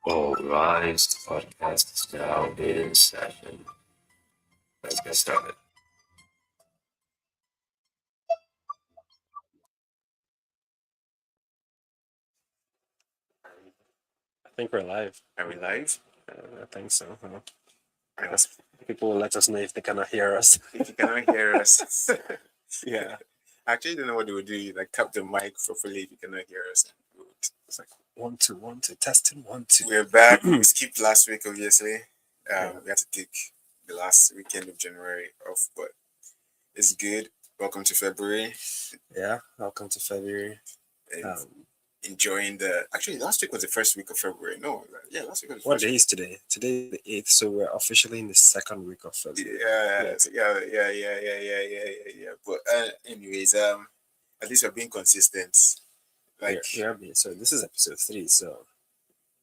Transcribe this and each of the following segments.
All right, podcast is now in session. Let's get started. I think we're live. Are we live? I think so. I guess people will let us know if they cannot hear us. If you cannot hear us, Yeah. I actually don't know what they would do. Like tap the mic properly if you cannot hear us. It's like 1 2 1 2 testing 1 2. We're back. We skipped last week, obviously. Yeah. We had to take the last weekend of January off, but it's good. Welcome to February. Yeah. Welcome to February. And Um, enjoying the. Actually, last week was the first week of February. No, yeah, last week was the what first day week. is today? Today is the 8th, so we're officially in the second week of February. Yeah. But anyways, at least we're being consistent. Like So this is episode 3. So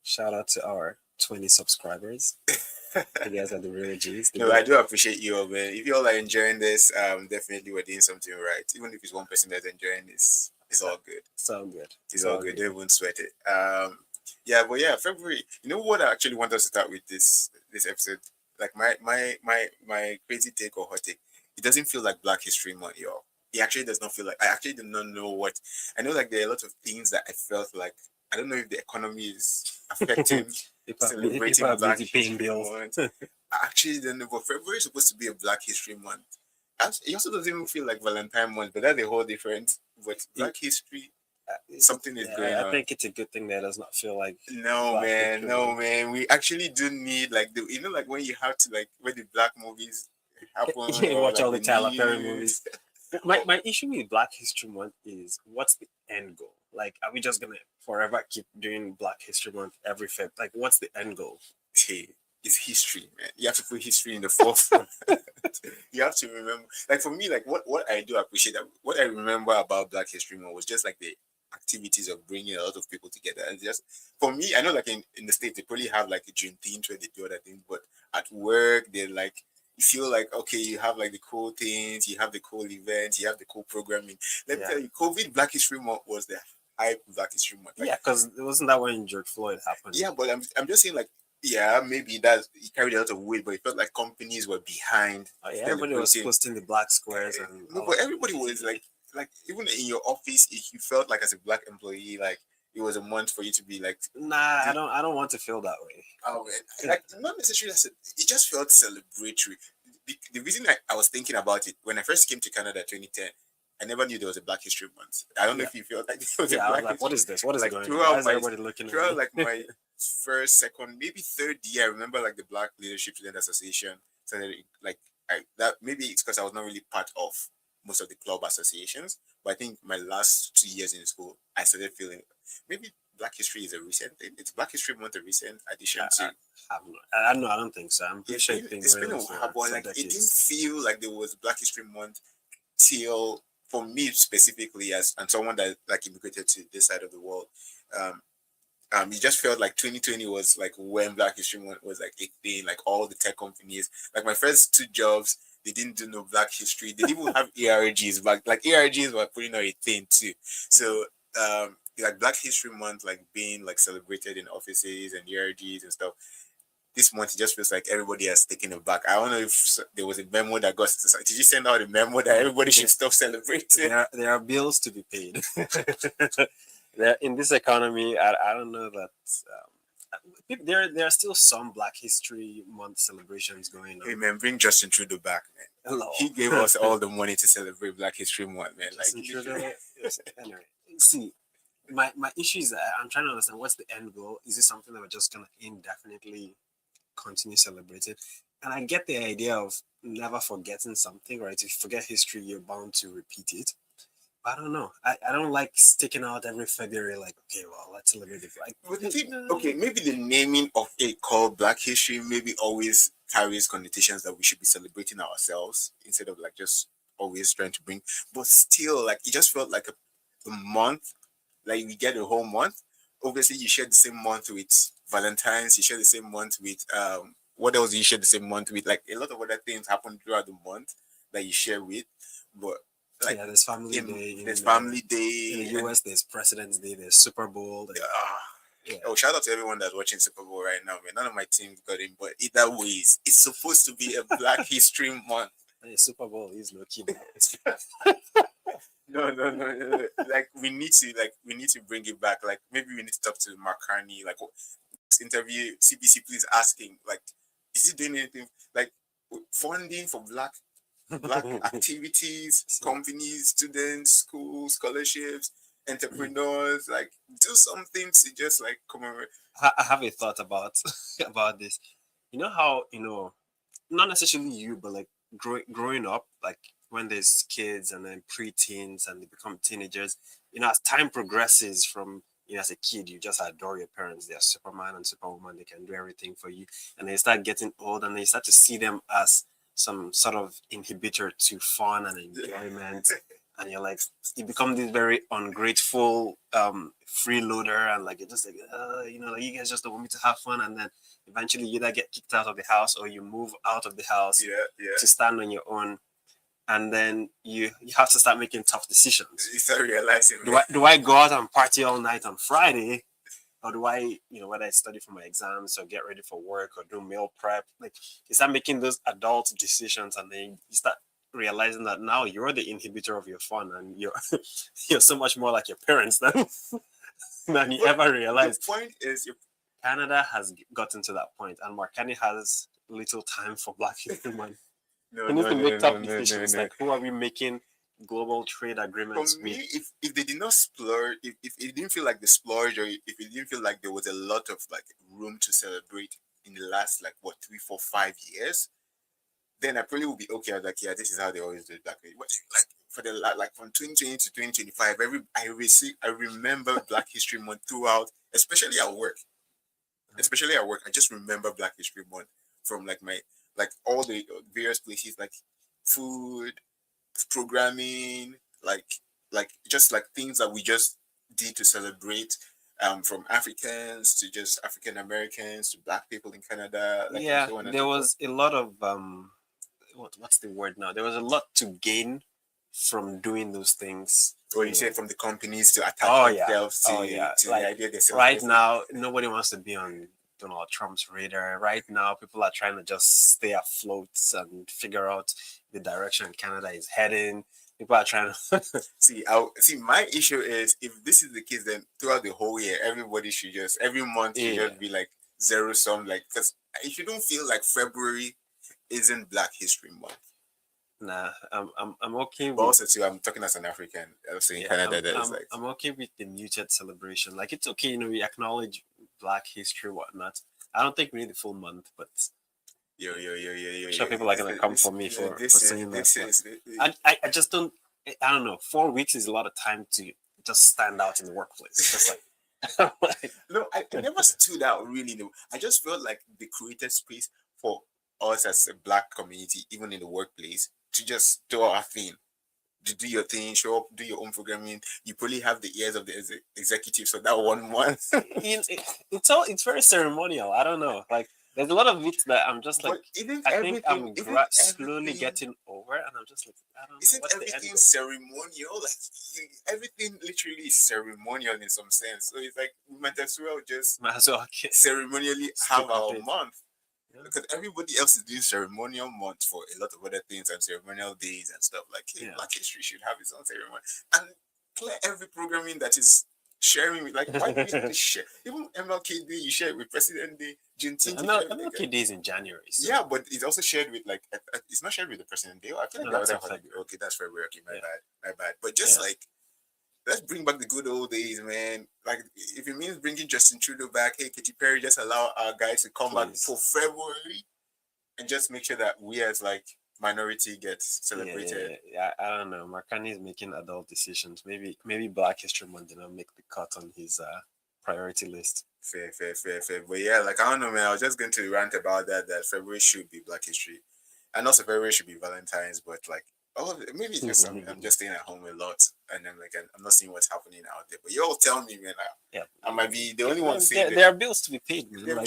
shout out to our 20 subscribers. You guys are the real G's. no, I do appreciate you all, man. If you all are enjoying this, definitely we're doing something right. Even if it's one person that's enjoying this, it's all good. So good. It's all good. Don't even sweat it. But February. You know what? I actually want us to start with this episode. Like my crazy take or hot take. It doesn't feel like Black History Month, y'all. It actually does not feel like. I actually do not know what. I know like there are a lot of things that I felt like. I don't know if the economy is affecting celebrating Black History Month. I actually don't know. But February is supposed to be a Black History Month. It also doesn't even feel like Valentine month, but that's a whole different. But Black History, something is going on. I think it's a good thing that does not feel like No man. We actually do need like like when you have to like when the black movies happen. You watch like all the Tyler Perry news. movies. My issue with Black History Month is what's the end goal? Like, are we just gonna forever keep doing Black History Month every Feb? Like, what's the end goal? Hey, it's history, man. You have to put history in the forefront. You have to remember. Like for me, like what I do appreciate that what I remember about Black History Month was just like the activities of bringing a lot of people together. And just for me, I know like in the States they probably have like a Juneteenth where they do other things, but at work they're like you feel like okay, you have like the cool things, you have the cool events, you have the cool programming. Let me tell you, COVID Black History Month was the hype Black History Month. Like, yeah, because it wasn't that when George Floyd happened. yeah, but I'm just saying like yeah, maybe that it carried a lot of weight, but it felt like companies were behind. Oh, yeah, everybody was posting the black squares and no, but everybody was like even in your office, if you felt like as a black employee, like it was a month for you to be like. Nah, I don't want to feel that way. Oh man, like not necessarily. It just felt celebratory. The reason I was thinking about it when I first came to Canada 2010. I never knew there was a Black History Month. I don't know if you felt like there was a Black I was like, History. what is this? What is like, going on? Throughout Why is everybody looking throughout at me? like my first, second, maybe third year, I remember like the Black Leadership Student Association. So like that maybe it's because I was not really part of most of the club associations. But I think my last 2 years in school, I started feeling maybe Black History is a recent thing. It's Black History Month a recent addition to. I don't think so. I'm pretty sure it's been a while, but like it didn't feel like there was Black History Month till for me specifically as and someone that like immigrated to this side of the world. It just felt like 2020 was like when Black History Month was like a thing, like all the tech companies. Like my first 2 jobs, they didn't do no Black History. They didn't even have ARGs, but like ARGs were putting out a thing too. So like Black History Month, like being like celebrated in offices and ARGs and stuff. This month it just feels like everybody has taken it back. I don't know if there was a memo that got. Did you send out a memo that everybody should stop celebrating? There are bills to be paid. In this economy, I don't know that. There are still some Black History Month celebrations going on. Hey man, bring Justin Trudeau back, man. Hello. He gave us all the money to celebrate Black History Month, man. Justin Trudeau. Anyway, see, my issue is I'm trying to understand what's the end goal. Is it something that we're just gonna indefinitely continue celebrating? And I get the idea of never forgetting something, right? If you forget history, you're bound to repeat it. I don't know. I don't like sticking out every February. Like, okay, well, let's celebrate it. Like, okay, maybe the naming of a called Black History maybe always carries connotations that we should be celebrating ourselves instead of like just always trying to bring. But still, like it just felt like a month. Like we get a whole month. Obviously, you share the same month with Valentine's. You share the same month with what else? You share the same month with like a lot of other things happen throughout the month that you share with, but. Like, yeah, there's Family Day. There's Family Day. In the U.S., there's President's Day. There's Super Bowl. Yeah. Oh, shout out to everyone that's watching Super Bowl right now, man. None of my team got in, but either ways, it's supposed to be a Black History Month. The Super Bowl is low key. No. Like we need to bring it back. Like maybe we need to talk to Mark Carney. Like this interview, CBC, please asking like, is he doing anything like funding for black activities, companies, students, schools, scholarships, entrepreneurs? Like do something to just like commemorate. I have a thought about about this. You know how not necessarily you, but like growing up, like when there's kids and then preteens and they become teenagers, as time progresses from as a kid, you just adore your parents. They're Superman and Superwoman. They can do everything for you. And they start getting old and they start to see them as some sort of inhibitor to fun and enjoyment. And you're like, you become this very ungrateful freeloader, and like you're just like, like you guys just don't want me to have fun, and then eventually you either get kicked out of the house or you move out of the house to stand on your own, and then you have to start making tough decisions. You start realizing, do I go out and party all night on Friday, or do I, whether I study for my exams or get ready for work or do meal prep? Like you start making those adult decisions, and then you start realizing that now you're the inhibitor of your fun, and you're so much more like your parents than you ever realized. The point is, Canada has gotten to that point, and Mark Carney has little time for Black History Month. We need to make tough decisions. Like, who are we making global trade agreements with? For me, if they did not splurge, if it didn't feel like the splurge, or if it didn't feel like there was a lot of like room to celebrate in the last 3, 4, 5 years, then I probably would be okay. I was like, yeah, this is how they always do it. But like for the from 2020 to 2025, I remember Black History Month throughout, especially at work. I just remember Black History Month from my all the various places, like food, programming, just things that we just did to celebrate. From Africans to just African Americans to Black people in Canada. There was a lot of what's the word now? There was a lot to gain from doing those things. Or you say from the companies to attach themselves to the idea they right now, nobody wants to be on Donald Trump's radar. Right now, people are trying to just stay afloat and figure out the direction Canada is heading. People are trying to see. My issue is, if this is the case, then throughout the whole year, everybody should just every month should just be like zero sum. Because if you don't feel like February isn't Black History Month. Nah, I'm okay with. But also too, I'm talking as an African. Also in Canada, I'm okay with the muted celebration. Like it's okay, we acknowledge Black history, whatnot. I don't think we need the full month, but yo. Sure, people are gonna come for me for saying that. I just don't. I don't know. 4 weeks is a lot of time to just stand out in the workplace. Just no, I never stood out really. No, I just felt like they created space for us as a Black community, even in the workplace, to just do our thing, to do your thing, show up, do your own programming. You probably have the ears of the executive, so that 1 month. It's very ceremonial. I don't know. Like there's a lot of it that I'm just like, I think I'm slowly getting over, and I'm just like, I don't know. Isn't everything ceremonial? Like everything literally is ceremonial in some sense. So it's like we might as well just ceremonially have our month. Because everybody else is doing ceremonial months for a lot of other things and ceremonial days and stuff. Like Black History should have its own ceremony. And clear every programming that is sharing with, why do you have to share? Even MLK Day, you share it with President Day, Juneteenth. MLK Day is in January. So. Yeah, but it's also shared with it's not shared with the President Day. I feel like that's February. Okay, that's February. Okay, my bad. But just let's bring back the good old days, man. Like, if it means bringing Justin Trudeau back, hey, Katy Perry, just allow our guys to come back for February and just make sure that we as minority get celebrated. Yeah, I don't know. Mark Carney is making adult decisions. Maybe Black History Month did not make the cut on his priority list. Fair. But yeah, I don't know, man. I was just going to rant about that February should be Black History. And also February should be Valentine's, but maybe it's just I'm just staying at home a lot, and then I'm not seeing what's happening out there. But you all tell me, man. I might be the only one saying there are bills to be paid. There are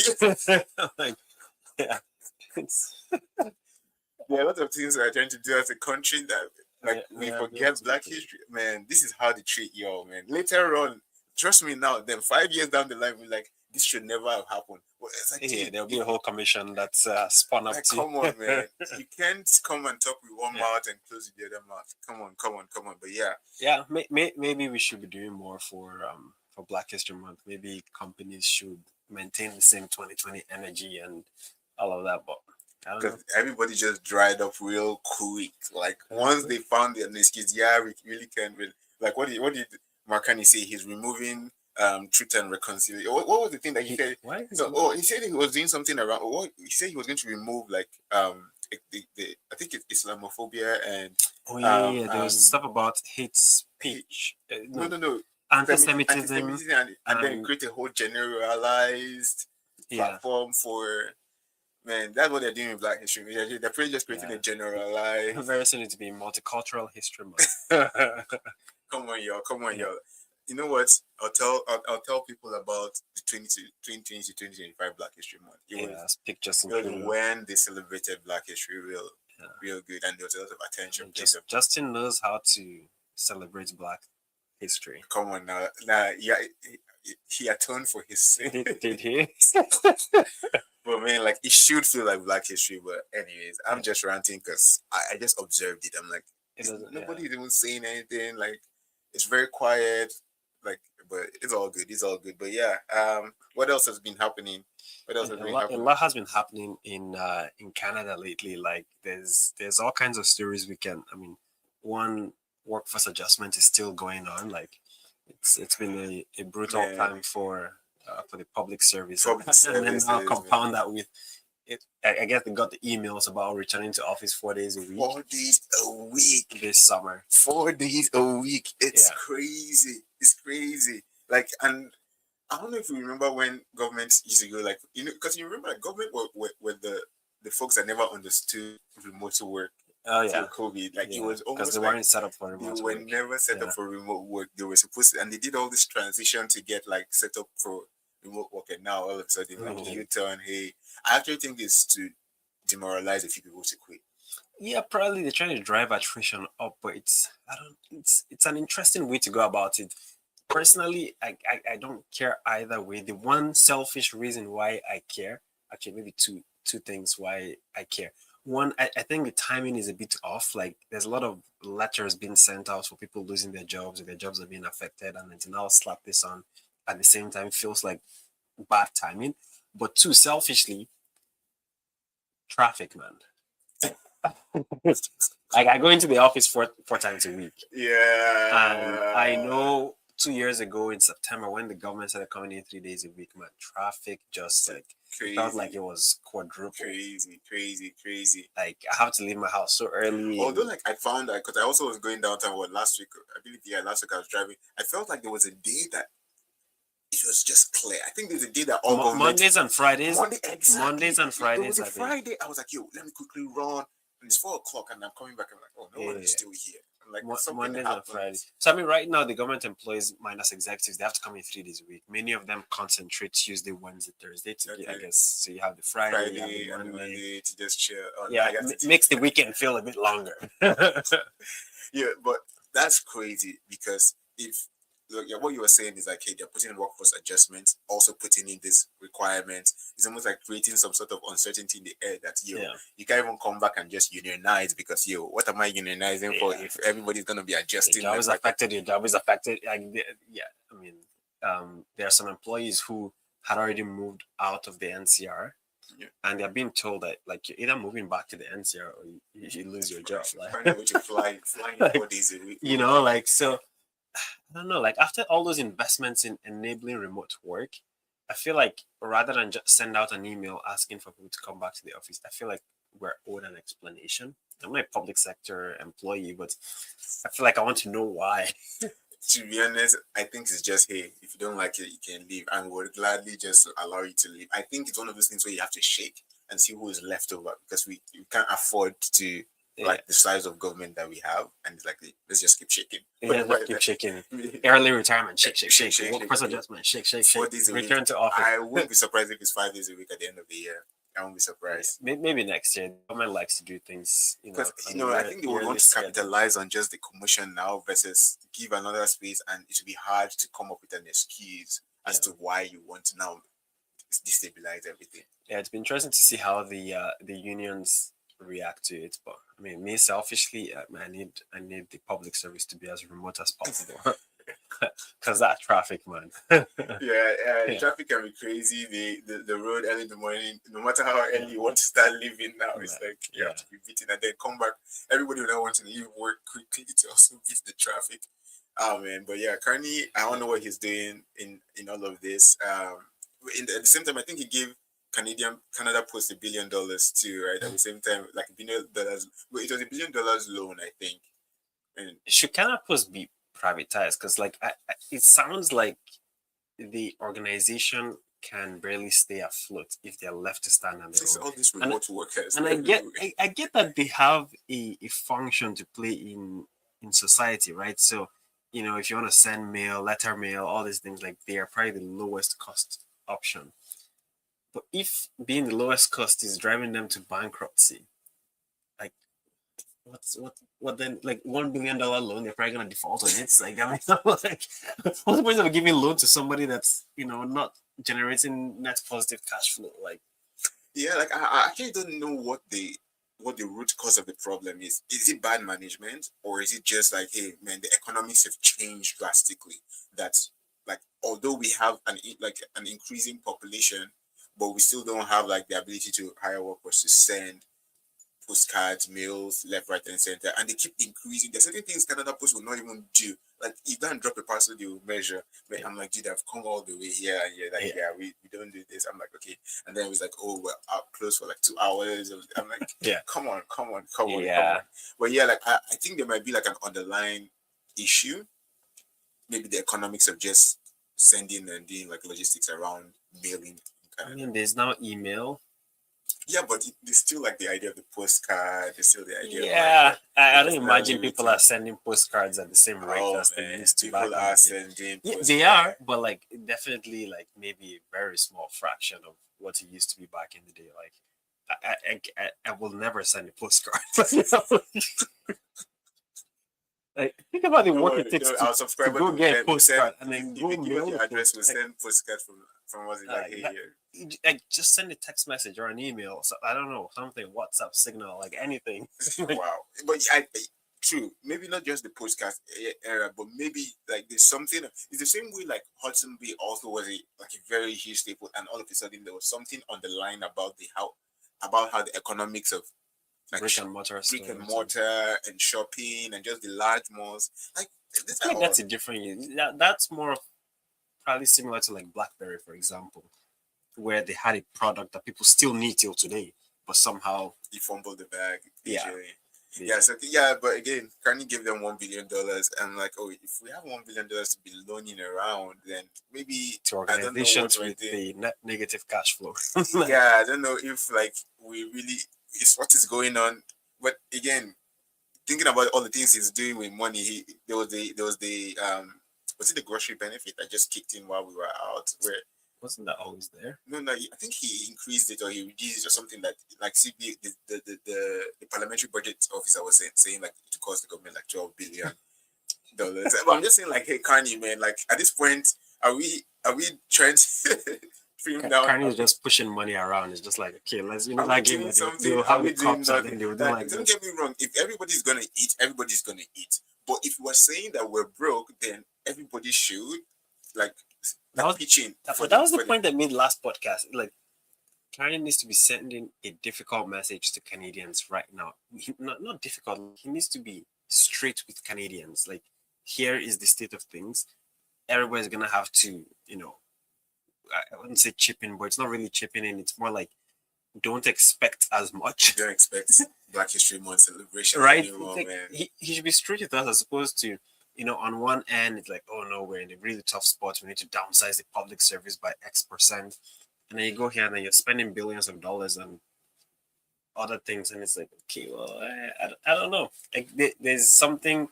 a lot of things we're trying to do as a country that we forget Black history. Man, this is how they treat y'all, man. Later on, trust me now, then 5 years down the line, we're like, this should never have happened. Well, it's like, Yeah, there'll be a whole commission that's spun up like, to. come on, man. You can't come and talk with one Yeah. mouth and close with the other mouth. Come on, come on, come on. But yeah, Yeah, maybe we should be doing more for Black History Month. Maybe companies should maintain the same 2020 energy and all of that. But I don't know. because everybody just dried up real quick. Like once they found the excuse, yeah, we really can't. Really, like what did Marcani say? He's removing truth and reconciliation. What was the thing that he said? Why? No, he said he was doing something around. What he said he was going to remove like the I think it's Islamophobia and Oh yeah, there was stuff about hate speech. no Anti-Semitism, and then create a whole generalized platform for. Man, that's what they're doing with Black History. They're pretty just creating a generalized. Very soon to be Multicultural History Month. Come on, y'all. You know what? I'll tell people about the 2020 to 2025 Black History Month. It was Justin when they celebrated Black History real good, and there was a lot of attention. Justin knows how to celebrate Black history. Come on now, yeah, he atoned for his sin. Did he? But man, like it should feel like Black History. But anyways, I'm just ranting because I just observed it. I'm like, nobody's even saying anything. Like it's very quiet. Like, but it's all good. It's all good. But yeah, what else has been happening? A lot has been happening in Canada lately. Like there's all kinds of stories we can. I mean, one workforce adjustment is still going on. Like it's been a brutal time for the public service. And then now compound that with it. I guess they got the emails about returning to office 4 days a week. 4 days a week this summer. 4 days a week. It's crazy. It's crazy. Like, and I don't know if you remember when government used to go like, because you remember like government were the folks that never understood remote work. Oh yeah, COVID. Like it was almost because they weren't set up for remote work. They were never set up for remote work. They were supposed to, and they did all this transition to get like set up for remote work, and now all of a sudden like you turn, hey, I actually think it's to demoralize a few people to quit. Yeah, probably they're trying to drive attrition up, but it's an interesting way to go about it. Personally, I don't care either way. The one selfish reason why I care, actually maybe two things why I care. One, I think the timing is a bit off. Like there's a lot of letters being sent out for people losing their jobs, or their jobs are being affected, and then to now slap this on at the same time feels like bad timing. But two, selfishly, traffic, man. Like I go into the office four times a week. Yeah. And I know 2 years ago in September when the government started coming in 3 days a week, man, traffic just like felt like it was quadruple. Crazy. Like I have to leave my house so early. Although like I found that because I also was going downtown last week. I believe last week I was driving. I felt like there was a day that it was just clear. I think there's a day that all Mondays and Fridays. Mondays and Fridays. There was a Friday. I was like, yo, let me quickly run. And it's 4 o'clock, and I'm coming back. I'm like, oh, no one is still here. I'm like, Mondays and Fridays. So I mean, right now the government employees minus executives, they have to come in 3 days a week. Many of them concentrate Tuesday, Wednesday, Thursday. I guess so. You have the Friday and Monday to just chill. Makes the weekend feel a bit longer. Yeah, but that's crazy because if what you were saying is like, hey, they're putting in workforce adjustments, also putting in this requirement. It's almost like creating some sort of uncertainty in the air that you can't even come back and just unionize because what am I unionizing for if everybody's gonna be adjusting? Your job is affected. Your job is affected. I mean, there are some employees who had already moved out of the NCR. Yeah. And they're being told that like you're either moving back to the NCR or you lose your job. Like, find a way to fly 4 days a week. Like so. I don't know, like after all those investments in enabling remote work, I feel like rather than just send out an email asking for people to come back to the office, I feel like we're owed an explanation. I'm not a public sector employee, but I feel like I want to know why. To be honest, I think it's just, hey, if you don't like it, you can leave, and we'll gladly just allow you to leave. I think it's one of those things where you have to shake and see who is left over because we can't afford to like the size of government that we have, and it's like let's just keep shaking. Keep shaking. Early retirement, shake. Workforce adjustment, shake. 4 days a week. Return to office. I wouldn't be surprised if it's 5 days a week at the end of the year. I won't be surprised. Maybe next year. Government likes to do things, because I think they would want to capitalize on just the commotion now versus give another space, and it would be hard to come up with an excuse as to why you want to now destabilize everything. Yeah, it's been interesting to see how the unions react to it. But I mean, me selfishly, I need the public service to be as remote as possible, because that traffic, man. Yeah, Yeah, traffic can be crazy. The road early in the morning, no matter how early you want to start leaving now, man. it's like you Yeah. have to be beating and then come back. Everybody will now want to leave work quickly to also beat the traffic. Oh man, but yeah, Carney, I don't know what he's doing in all of this. At the same time, I think he gave Canada Post $1 billion too, right? At the same time, like $1 billion, but it was $1 billion loan, I think. And Should Canada Post be privatized? Because like, it sounds like the organization can barely stay afloat if they're left to stand on their it's own. all these And remote workers and everywhere. I get that they have a function to play in society, right? So, if you want to send mail, letter mail, all these things, like they are probably the lowest cost option. But if being the lowest cost is driving them to bankruptcy, like what then? Like $1 billion loan, they're probably gonna default on it. Like, I mean, like, what's the point of giving loan to somebody that's not generating net positive cash flow? Like, Yeah, like I actually don't know what the root cause of the problem is. Is it bad management, or is it just like, hey man, the economics have changed drastically? That, like, although we have an increasing population, but we still don't have like the ability to hire workers to send postcards, mails, left, right, and center, and they keep increasing. There's certain things Canada Post will not even do. Like, you don't drop a parcel, they will measure. But I'm like, dude, I've come all the way here, and you're like, yeah, yeah, we don't do this. I'm like, okay. And then it was like, oh, we're out close for like 2 hours. I'm like, yeah, come on, come on, come on, come yeah. on. But yeah, like I think there might be like an underlying issue. Maybe the economics of just sending and doing like logistics around mailing in I Canada. mean, there's now email. Yeah, but there's still like the idea of the postcard. There's still the idea of like Yeah, I don't personal imagine people greeting. are sending postcards at the same rate Oh as they man, used to back people in are the day. sending Yeah, they postcards. are, but like definitely like maybe a very small fraction of what it used to be back in the day. Like, I will never send a postcard. Like, think about the Don't work worry, it takes our to subscribers go will get a send. Will send postcard and then if go you give us mail your the address, we'll post. Like, send postcards from us. Like, hey, like just send a text message or an email. So I don't know, something, WhatsApp, Signal, like anything. Like, wow. But true. Maybe not just the podcast era, but maybe like there's something. It's the same way like Hudson Bay also was a very huge staple, and all of a sudden there was something on the line about how the economics of like brick and mortar brick and stores. mortar and shopping and just the large malls. Like, these I feel are like all. that's a different. That's more of probably similar to like BlackBerry, for example, where they had a product that people still need till today, but somehow, He fumbled the bag, yeah, AJ. Yeah, so but again, Carney gave them $1 billion. I'm like, oh, if we have $1 billion to be loaning around, then maybe to I don't know what organizations we're with doing. the net negative cash flow. Yeah, I don't know if like we really is what is going on. But again, thinking about all the things he's doing with money, was it the grocery benefit that just kicked in while we were out? Where Wasn't that always there? no, I think he increased it or he reduced it or something like CB the parliamentary budget officer was saying like it cost the government like $12 billion. But I'm just saying like, hey Carney man, like at this point, are we trying to trim down? Carney is just pushing money around. It's just like, okay, let's Are we that game doing where something? they'll Are have we the doing cups and nothing? then they'll do Like, like don't this. get me wrong. If everybody's gonna eat, everybody's gonna eat. But if we're saying that we're broke, then everybody should like That was pitching. that was the point I made last podcast. Like, Carney needs to be sending a difficult message to Canadians right now. Not difficult. He needs to be straight with Canadians. Like, here is the state of things. Everybody's gonna have to, I wouldn't say chip in, but it's not really chipping in. It's more like, don't expect as much. Don't expect Black History Month celebration Right? anymore, Like, man. he should be straight with us as opposed to, on one end, it's like, oh no, we're in a really tough spot. We need to downsize the public service by X%. And then you go here and then you're spending billions of dollars on other things. And it's like, okay, well, I don't know. Like, there's something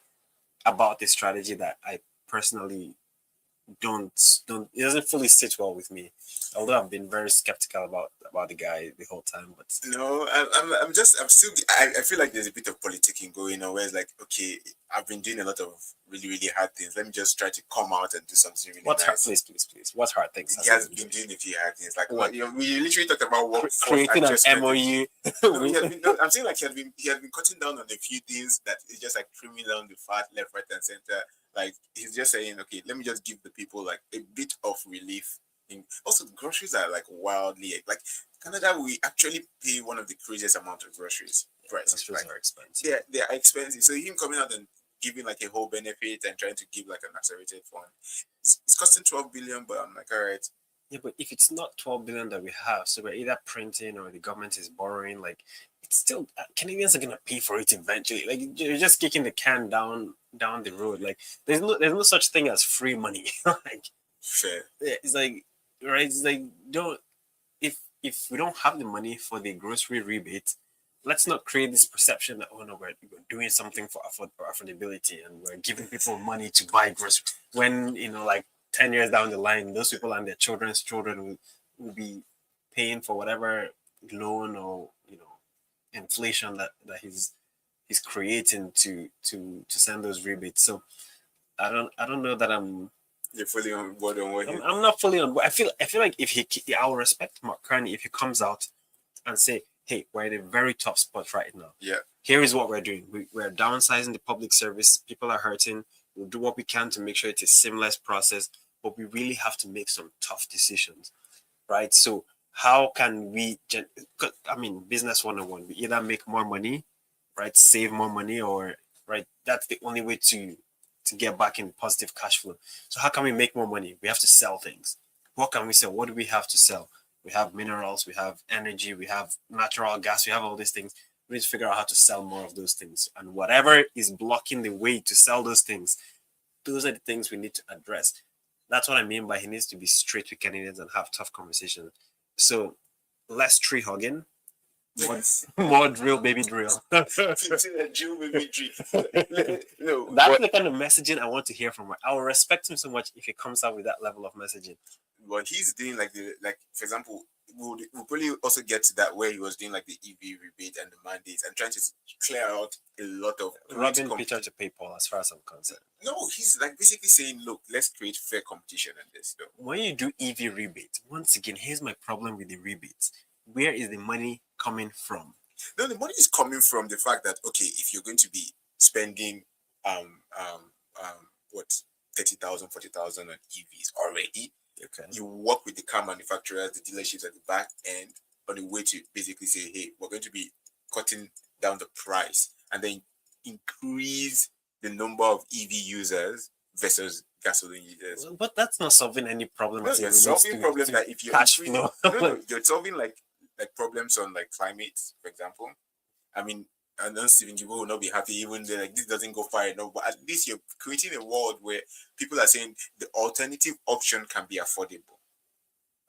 about this strategy that I personally don't it doesn't fully sit well with me. Although I've been very skeptical about the guy the whole time, but No, I'm still, I feel like there's a bit of politicking going on where it's like, okay, I've been doing a lot of really, really hard things. Let me just try to come out and do something really what's hard? nice. Please. What hard things He has he has been been doing? doing a few hard things. Like, What? we literally talked about workforce Creating an adjustment. MOU. No, no, I'm saying like he has been cutting down on a few things that is just like trimming down the fat left, right, and center. Like he's just saying, okay, let me just give the people like a bit of relief. Also, groceries are like wildly like Canada. We actually pay one of the craziest amount of groceries prices. Groceries Like are expensive. they are expensive. So him coming out and giving like a whole benefit and trying to give like an accelerated fund, it's costing 12 billion. But I'm like, all right. Yeah, but if it's not 12 billion that we have, so we're either printing or the government is borrowing, like it's still Canadians are gonna pay for it eventually. Like you're just kicking the can down the road. Like there's no such thing as free money. Like Fair. yeah, it's like right. It's like don't if we don't have the money for the grocery rebate, let's not create this perception that oh no we're doing something for affordability and we're giving people money to buy groceries when like 10 years down the line those people and their children's children will be paying for whatever loan or inflation that he's creating to send those rebates. So I don't know that You're fully on board on what I'm not fully on board. I feel like if I'll respect Mark Carney if he comes out and say, hey, we're in a very tough spot right now. Yeah. Here is what we're doing. We're downsizing the public service. People are hurting. We'll do what we can to make sure it's a seamless process, but we really have to make some tough decisions, right? So how can we, business 101, we either make more money, right, save more money, or, right, that's the only way to get back in positive cash flow. So how can we make more money? We have to sell things. What can we sell? What do we have to sell? We have minerals, we have energy, we have natural gas, we have all these things. We need to figure out how to sell more of those things. And whatever is blocking the way to sell those things, those are the things we need to address. That's what I mean by he needs to be straight with Canadians and have tough conversations. So less tree hugging, more drill, baby drill. Drill, baby drill. No, that's the kind of messaging I want to hear from him. I will respect him so much if he comes out with that level of messaging. But he's doing like for example, we'll probably also get to that where he was doing like the EV rebate and the mandates and trying to clear out a lot of robbing Peter to pay Paul, as far as I'm concerned. No, he's like basically saying, look, let's create fair competition on this. Though. When you do EV rebate, once again, here's my problem with the rebates. Where is the money coming from? No, the money is coming from the fact that okay, if you're going to be spending what 30,000, 40,000 on EVs already, okay, you work with the car manufacturers, the dealerships at the back end on a way to basically say, hey, we're going to be cutting down the price and then increase the number of EV users versus gasoline users. But that's not solving any problem. No, you're solving problems that if you're cash flow. No, you're solving like problems on like climate, for example. I mean, and then Stephen Gibo will not be happy even though like this doesn't go far enough. But at least you're creating a world where people are saying the alternative option can be affordable.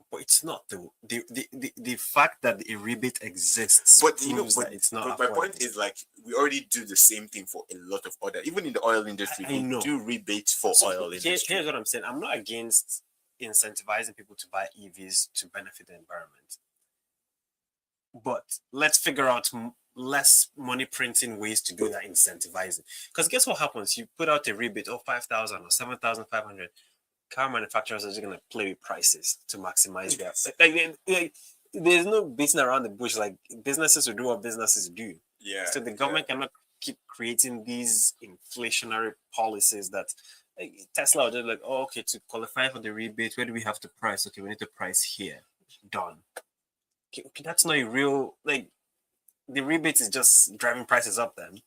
But it's not the fact that a rebate exists. But that it's not. But my point is like we already do the same thing for a lot of other, even in the oil industry. We do rebates for oil industry. Here's what I'm saying. I'm not against incentivizing people to buy EVs to benefit the environment, but let's figure out less money printing ways to do that incentivizing. Because guess what happens? You put out a rebate of 5,000 or 7,500. Car manufacturers are just going to play with prices to maximize their there's no beating around the bush. Like businesses will do what businesses do. Yeah. So the government cannot keep creating these inflationary policies that like, Tesla are just like, oh, okay, to qualify for the rebate, where do we have to price? Okay, we need to price here. Done. Okay, that's not a real like the rebate is just driving prices up then.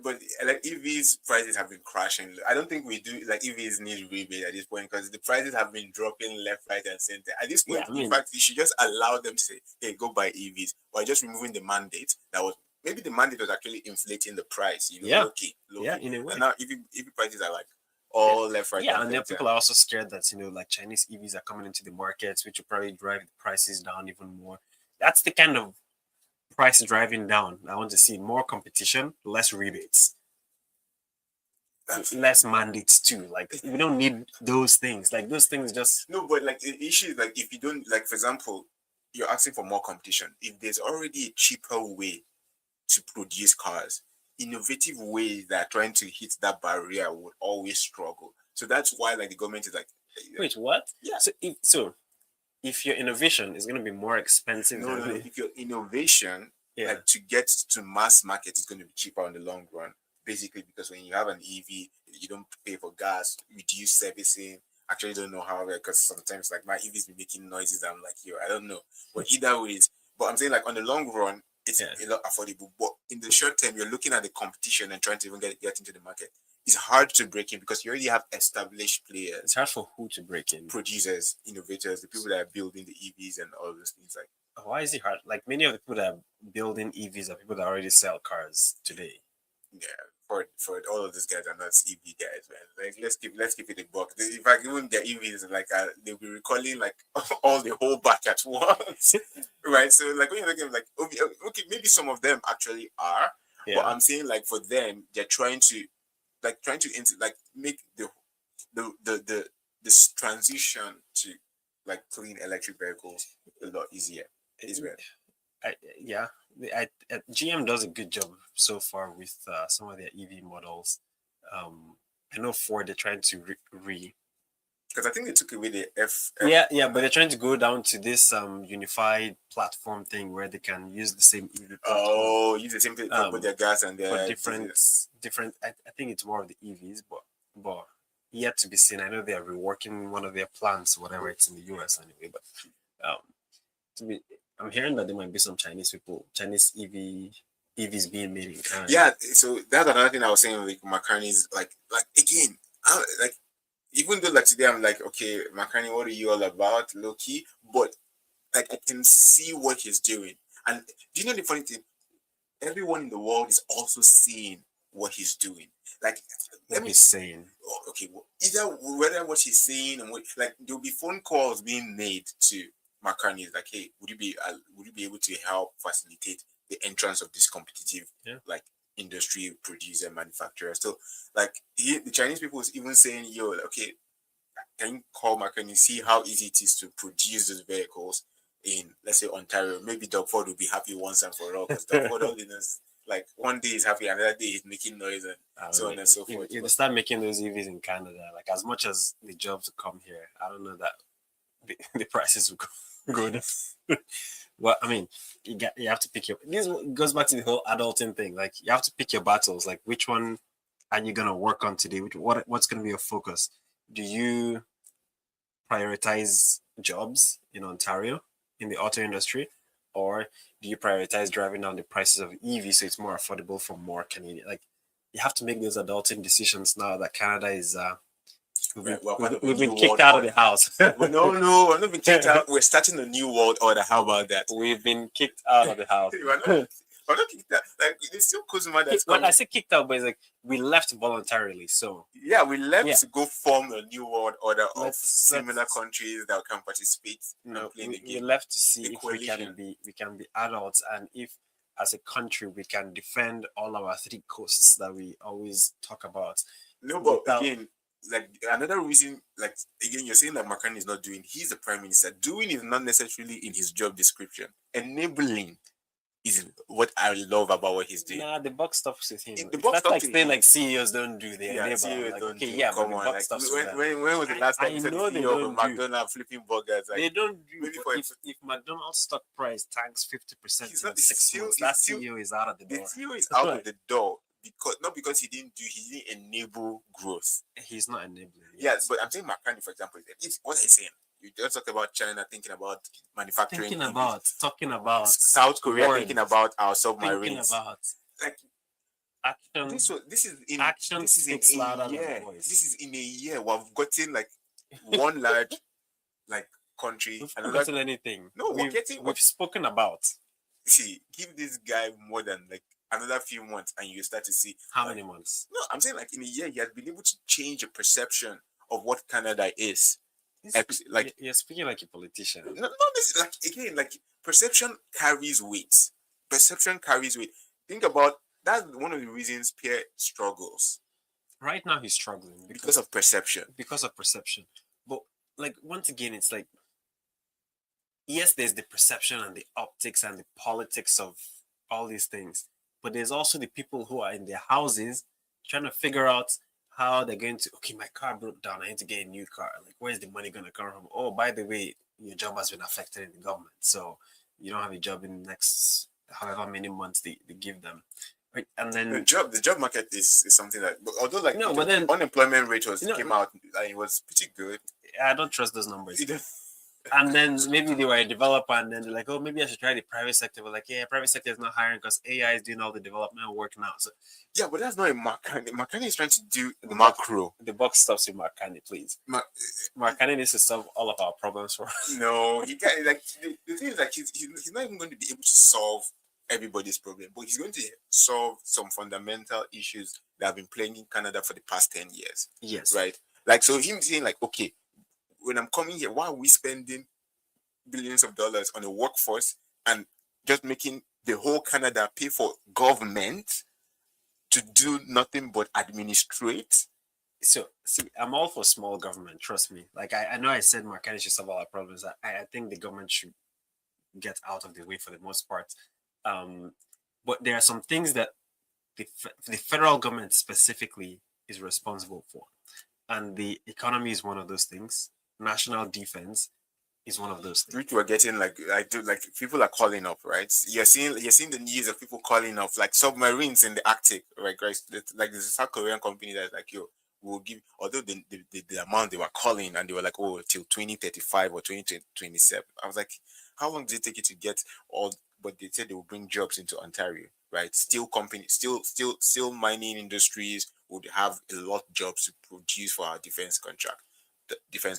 But like EVs prices have been crashing. I don't think we do like EVs need rebate at this point because the prices have been dropping left, right, and center. At this point, in fact, you should just allow them to say, "Hey, go buy EVs," by just removing the mandate. That was maybe the mandate was actually inflating the price. Low key. In a way. And now EV prices are like all left, right, and then people are also scared that like Chinese EVs are coming into the markets, which will probably drive the prices down even more. That's the kind of price driving down I want to see. More competition, less rebates. less mandates too. Like we don't need those things. Like those things just No, but like the issue is like if you don't like, for example, you're asking for more competition. If there's already a cheaper way to produce cars, innovative ways that are trying to hit that barrier would always struggle. So that's why like the government is like, wait, what? yeah. If your innovation is going to be more expensive No, than if your innovation like to get to mass market is going to be cheaper on the long run, basically because when you have an EV, you don't pay for gas, reduce servicing. Actually, don't know how, because sometimes like my EV's be making noises. I'm like, yo, I don't know. But either ways, but I'm saying like on the long run, it's a lot affordable. But in the short term, you're looking at the competition and trying to even get into the market. It's hard to break in because you already have established players. It's hard for who to break in? Producers, innovators, the people that are building the EVs and all those things. Like, why is it hard? Like many of the people that are building EVs are people that already sell cars today. Yeah, for all of these guys are not EV guys, man. Like let's keep it a buck. In fact, even their EVs like they'll be recalling like all the whole batch at once, right? So like when you're looking like okay, maybe some of them actually are, but I'm saying like for them, they're trying to make this transition to like clean electric vehicles a lot easier. GM does a good job so far with some of their EV models. I know Ford, they're trying to because I think they took away the F. But they're trying to go down to this unified platform thing where they can use the same EV platform. Use the same thing for their gas and their different. I think it's more of the EVs, but yet to be seen. I know they are reworking one of their plants, whatever it's in the US anyway. But I'm hearing that there might be some Chinese EVs being made in Canada. Yeah, so that's another thing I was saying. Like McCartney's like again, like even though like today I'm like, okay, McCartney, what are you all about, low key? But like I can see what he's doing, and do you know the funny thing? Everyone in the world is also seeing what he's doing. Like what he's saying. Okay, either whether what he's saying and what like there'll be phone calls being made to McCartney is like, hey, would you be able to help facilitate the entrance of this competitive like industry producer manufacturer? So like the Chinese people is even saying, yo, okay, can you call McCartney, see how easy it is to produce those vehicles in, let's say, Ontario? Maybe Doug Ford will be happy once and for all, because Doug Ford like one day he's happy, another day he's making noise and so on and so forth. If they start making those EVs in Canada, like as much as the jobs come here, I don't know that the prices will go down. Well, I mean, you have to pick your. This goes back to the whole adulting thing. Like you have to pick your battles. Like which one are you gonna work on today? What's gonna be your focus? Do you prioritize jobs in Ontario in the auto industry, or do you prioritize driving down the prices of EV so it's more affordable for more Canadian? Like you have to make those adulting decisions now that Canada is. We've been kicked out of the house. No, we're not been kicked out. We're starting a new world order. How about that? We've been kicked out of the house. We're not kicked out. Like it's still Kuzma that's when I say kicked out, but it's like we left voluntarily. So yeah, we left to go form a new world order of similar countries that can participate. We left to see if we can be adults, and if as a country we can defend all our three coasts that we always talk about. No, but again, like another reason, like again, you're saying that McCartney is not doing. He's the prime minister. Doing is not necessarily in his job description. Enabling is what I love about what he's doing. Nah, the buck stops with him. That's like saying like CEOs don't do their enable. CEOs like, don't okay, do. yeah, Come but on, the buck like, stops with them. when was the last time you said the CEO of McDonald's flipping burgers? Like, they don't do. If McDonald's stock price tanks 50% in 6 months, that CEO is out of the door. The CEO is out of the door. Because he didn't enable growth. He's not enabling. Yes, but I'm saying McCartney, for example, it's what he's saying. You just talk about China thinking about manufacturing. Talking about South Korea thinking about our submarines. Thinking about like action. This is in action. This is in a year. This is in a year. We've gotten like one large like country. We've not gotten anything. No, we've spoken about. See, give this guy more than like another few months and you start to see how many months. No, I'm saying like in a year he has been able to change the perception of what Canada is. Like you're speaking like a politician. No, this like again, like perception carries weight. Think about that's one of the reasons Pierre struggles. right now he's struggling because of perception. Because of perception. But like once again, it's like, yes, there's the perception and the optics and the politics of all these things, but there's also the people who are in their houses trying to figure out how they're going to, okay, my car broke down, I need to get a new car. Like, where's the money going to come from? Oh, by the way, your job has been affected in the government, so you don't have a job in the next however many months they give them. Right? And then the job market is something that, although like no, but then unemployment rate came out, it was pretty good. I don't trust those numbers. And then maybe they were a developer, and then they're like, oh, maybe I should try the private sector. But like, yeah, private sector is not hiring because AI is doing all the development work now. So yeah, but that's not a Marcani. Marcani is trying to do the macro. The box stops with Marcani, please. Marcani needs to solve all of our problems for us. No, he can't. Like the thing is, like he's not even going to be able to solve everybody's problem, but he's going to solve some fundamental issues that have been plaguing Canada for the past 10 years. Yes. Right? Like, so him saying like, okay, when I'm coming here, why are we spending billions of dollars on a workforce and just making the whole Canada pay for government to do nothing but administrate? So, see, I'm all for small government, trust me. Like, I know I said Marcani should solve all our problems. I think the government should get out of the way for the most part. But there are some things that the federal government specifically is responsible for. And the economy is one of those things. National defense is one of those things. Which we're getting like people are calling up, right? You're seeing the news of people calling up like submarines in the Arctic, right? Guys, like there's a South Korean company that's like, yo, we'll give, although the amount they were calling and they were like, oh, till 2035 or 2027. I was like, how long did it take you to get all? But they said they will bring jobs into Ontario, right? Steel companies, still mining industries would have a lot of jobs to produce for our defense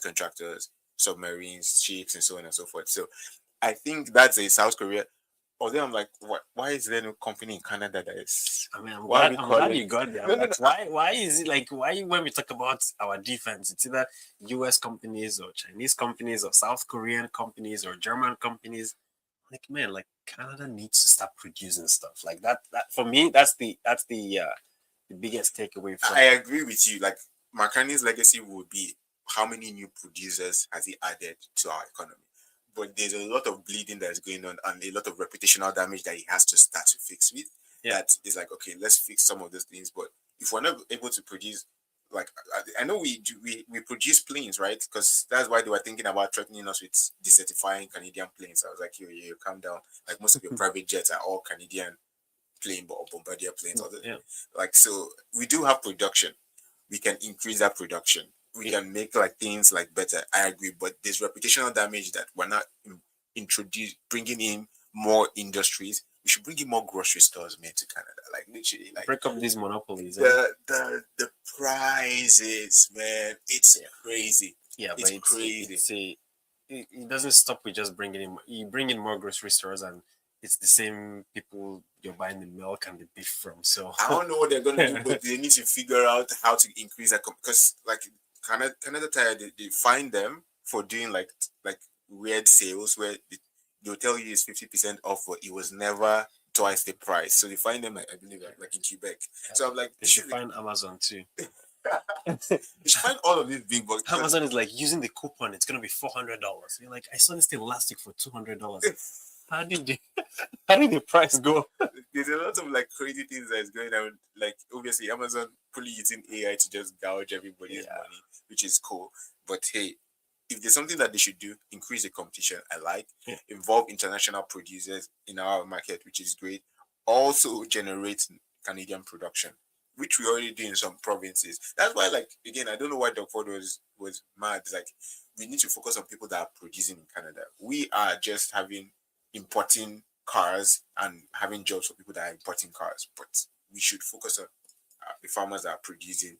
contractors, submarines, ships, and so on and so forth. So I think that's a South Korea. Although I'm like, why is there no company in Canada that is? I mean, I'm glad you got there. No. Why is it like, why when we talk about our defense, it's either U.S. companies or Chinese companies or South Korean companies or German companies? Like, man, like Canada needs to start producing stuff like that. That for me, that's the biggest takeaway. I agree with you. Like Marcani's legacy would be how many new producers has he added to our economy? But there's a lot of bleeding that's going on and a lot of reputational damage that he has to start to fix with. Yeah. That is like, okay, let's fix some of those things. But if we're not able to produce, like, I know we produce planes, right? Because that's why they were thinking about threatening us with decertifying Canadian planes. I was like, yo, calm down. Like most of your private jets are all Canadian plane or Bombardier planes. Yeah. Like, so we do have production. We can increase that production. We can make like things like better. I agree, but there's reputational damage that we're not bringing in more industries. We should bring in more grocery stores, man, to Canada. Like literally, like break up these monopolies. The prices, man, it's crazy. Yeah, it's but crazy. It doesn't stop with just bringing in. You bring in more grocery stores, and it's the same people you're buying the milk and the beef from. So I don't know what they're gonna do, but they need to figure out how to increase that because like Canada Tire, they find them for doing like weird sales where they'll tell you it's 50% off, but it was never twice the price. So they find them, like, I believe, like in Quebec. So I'm like, they should find Amazon too. You should find all of these big bucks. Amazon is like using the coupon. It's gonna be $400. You're like, I saw this thing last week for $200. How did the price go? There's a lot of like crazy things that's going on. Like obviously Amazon fully using AI to just gouge everybody's money, which is cool. But hey, if there's something that they should do, increase the competition. I like involve international producers in our market, which is great. Also generate Canadian production, which we already do in some provinces. That's why, like again, I don't know why Doug Ford was mad. It's like we need to focus on people that are producing in Canada. We are just importing cars and having jobs for people that are importing cars, but we should focus on the farmers that are producing,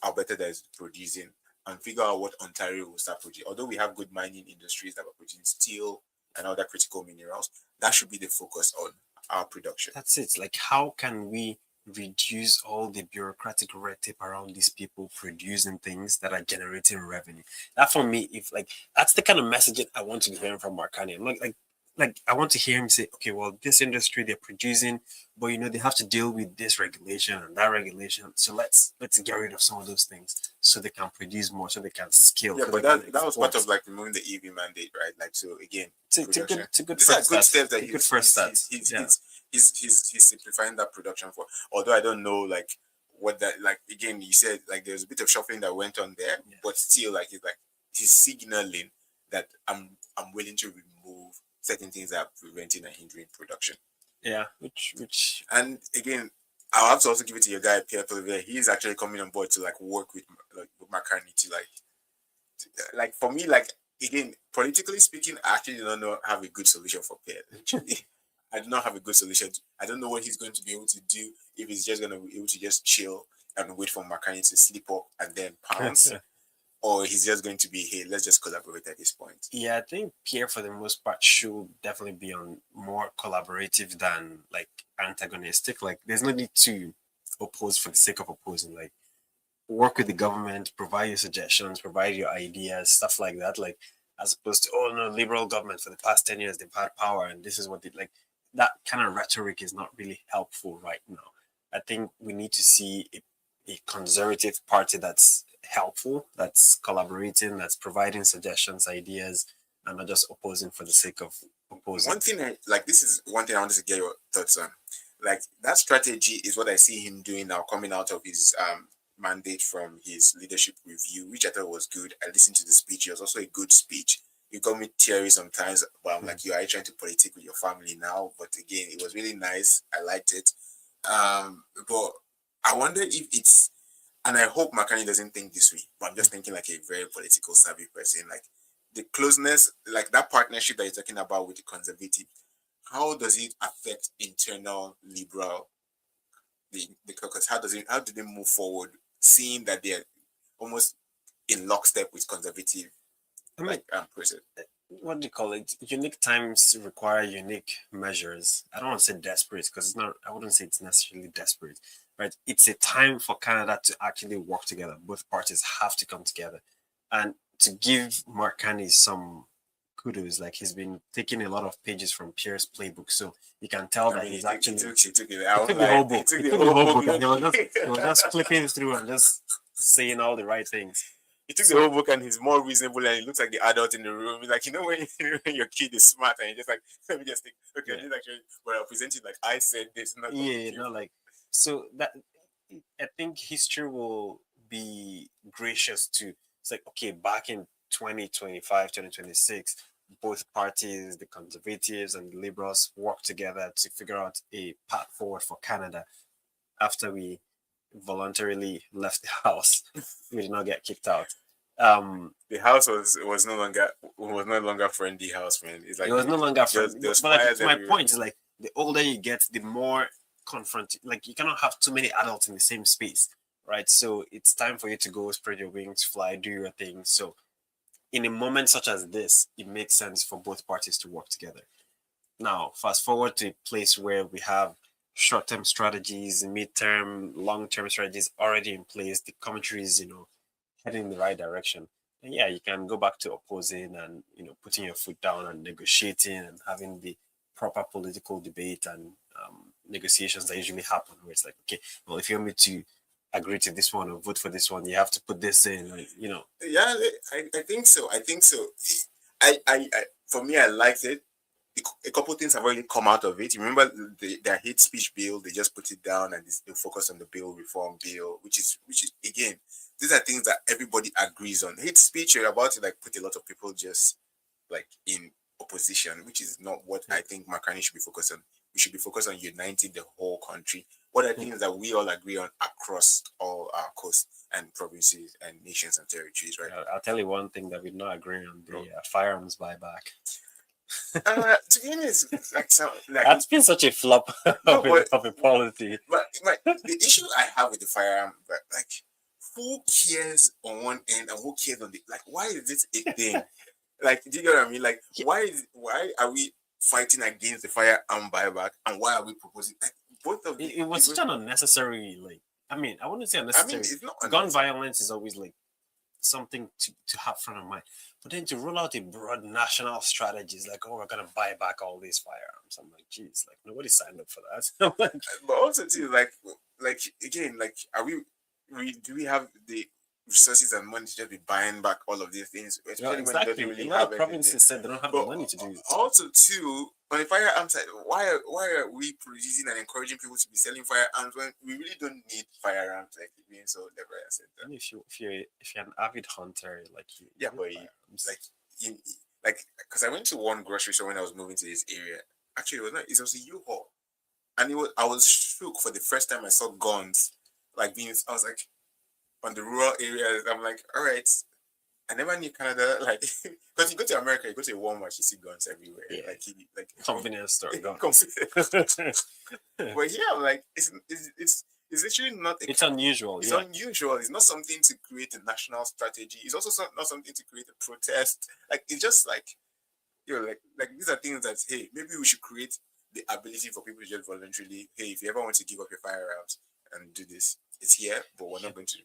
Alberta that is producing, and figure out what Ontario will start producing. Although we have good mining industries that are producing steel and other critical minerals, that should be the focus on our production. That's it. Like, how can we reduce all the bureaucratic red tape around these people producing things that are generating revenue? That for me, if like that's the kind of messaging I want to be hearing from Marcani. I'm like like I want to hear him say, okay, well, this industry they're producing, but they have to deal with this regulation and that regulation. So let's get rid of some of those things so they can produce more, so they can scale, Yeah, so but they can that was part export. of like removing the EV mandate, right? Like, so again, production. It's a good These are first good start. steps that A good first start. Yeah. he's simplifying that production for. Although I don't know like what that, like, again, you said like there's a bit of shuffling that went on there, Yeah. but still like he's signaling that I'm willing to remove certain things that are preventing and hindering production. Yeah, which And again, I'll have to also give it to your guy Pierre Polivier. He's actually coming on board to like work with McCartney to like for me, like, again, politically speaking, I actually do not know have a good solution for Pierre. Actually, I do not have a good solution. I don't know what he's going to be able to do, if he's just going to be able to just chill and wait for McCartney to slip up and then pounce, or he's just going to be, hey, let's just collaborate at this point. Yeah, I think Pierre for the most part should definitely be on more collaborative than like antagonistic. Like there's no need to oppose for the sake of opposing. Like work with the government, provide your suggestions, provide your ideas, stuff like that. Like as opposed to, oh no, liberal government for the past 10 years they've had power and this is what they like. That kind of rhetoric is not really helpful right now. I think we need to see a conservative party that's helpful, that's collaborating, that's providing suggestions, ideas, and not just opposing for the sake of opposing. One thing this is one thing I wanted to get your thoughts on. Like that strategy is what I see him doing now, coming out of his mandate from his leadership review, which I thought was good. I listened to the speech; it was also a good speech. It got me teary sometimes, but I'm like, you are trying to politic with your family now. But again, it was really nice. I liked it. But I wonder if it's, and I hope McCartney doesn't think this way, but I'm just thinking like a very political savvy person. Like the closeness, like that partnership that you're talking about with the conservative, how does it affect internal liberal the caucus? How do they move forward, seeing that they're almost in lockstep with conservative I mean, person? what do you call it? Unique times require unique measures. I don't want to say desperate because it's not. I wouldn't say it's necessarily desperate, right? It's a time for Canada to actually work together. Both parties have to come together, and to give Mark Carney some kudos, like he's been taking a lot of pages from Pierre's playbook, so you can tell that he's actually he took it he out. took the whole book. He took the whole book, and he was just flipping through and just saying all the right things. He took the whole book and he's more reasonable and he looks like the adult in the room. He's like, when your kid is smart and you're just like, let me just think, okay, this actually, but I'll present it like I said this, not like so that I think history will be gracious to. It's like, okay, back in 2025, 2026, both parties, the conservatives and the liberals, worked together to figure out a path forward for Canada after we voluntarily left the house. We did not get kicked out. The house was no longer friendly house, man. It's like it was no longer friendly. There's but fires my everywhere. point is like the older you get, the more confront. Like you cannot have too many adults in the same space, right? So it's time for you to go spread your wings, fly, do your thing. So in a moment such as this, it makes sense for both parties to work together. Now, fast forward to a place where we have short-term strategies, mid-term, long-term strategies already in place. The country is, heading in the right direction. And yeah, you can go back to opposing and putting your foot down and negotiating and having the proper political debate and negotiations that usually happen. Where it's like, okay, well, if you want me to agree to this one or vote for this one, you have to put this in. Yeah, I think so. I think so. I for me, I liked it. A couple of things have already come out of it. You remember their hate speech bill? They just put it down and they focus on the bill reform bill, which is again, these are things that everybody agrees on. Hate speech, you're about to like put a lot of people just like in opposition, which is not what I think McCartney should be focused on. We should be focused on uniting the whole country. What are things that we all agree on across all our coasts and provinces and nations and territories, right? I'll tell you one thing that we not agree on: the firearms buyback. To be honest, that's been such a flop of a policy. But the issue I have with the firearm, like, who cares on one end and who cares on the, like, why is this a thing? Like, do you know what I mean? Like, why are we fighting against the firearm buyback and why are we proposing? Like, both of it was such an unnecessary, like, I mean, I wouldn't say unnecessary. It's not gun violence is always like something to have front of mind. But then to roll out a broad national strategy is like, oh, we're gonna buy back all these firearms. I'm like, geez, like nobody signed up for that. I'm like, But also too, like again, like are we do we have the resources and money to just be buying back all of these things, yeah, especially when it doesn't exactly. A really lot have of anything. provinces said they don't have the But money to do it. also too, on the firearm side, why are we producing and encouraging people to be selling firearms when we really don't need firearms, like being so level I said that. And if you're an avid hunter, like you Yeah, need but firearms. like in like because I went to one grocery store when I was moving to this area. Actually, it was not. It was a U-Haul, and I was shook for the first time I saw guns. Like being, I was like on the rural areas. I'm like, all right. I never knew Canada, like, because you go to America, you go to a Walmart, you see guns everywhere. Yeah. Like Convenience store guns. But yeah, like it's literally not. It's unusual. It's Yeah. unusual. It's not something to create a national strategy. It's also not something to create a protest. Like it's just like like these are things that hey, maybe we should create the ability for people to just voluntarily. Hey, if you ever want to give up your firearms and do this, it's here, but we're not going to.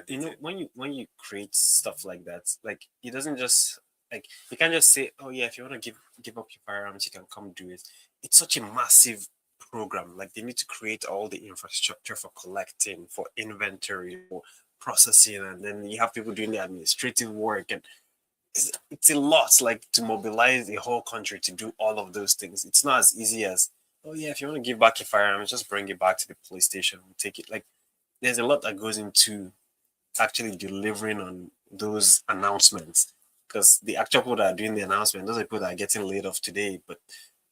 You know, when you create stuff like that, like it doesn't just like you can't just say, oh yeah, if you want to give up your firearms, you can come do it. It's such a massive program. Like they need to create all the infrastructure for collecting, for inventory, for processing, and then you have people doing the administrative work, and it's a lot. Like to mobilize the whole country to do all of those things. It's not as easy as, oh yeah, if you want to give back your firearms, just bring it back to the police station. We'll take it. Like there's a lot that goes into actually delivering on those announcements, because the actual people that are doing the announcement, those are people that are getting laid off today. But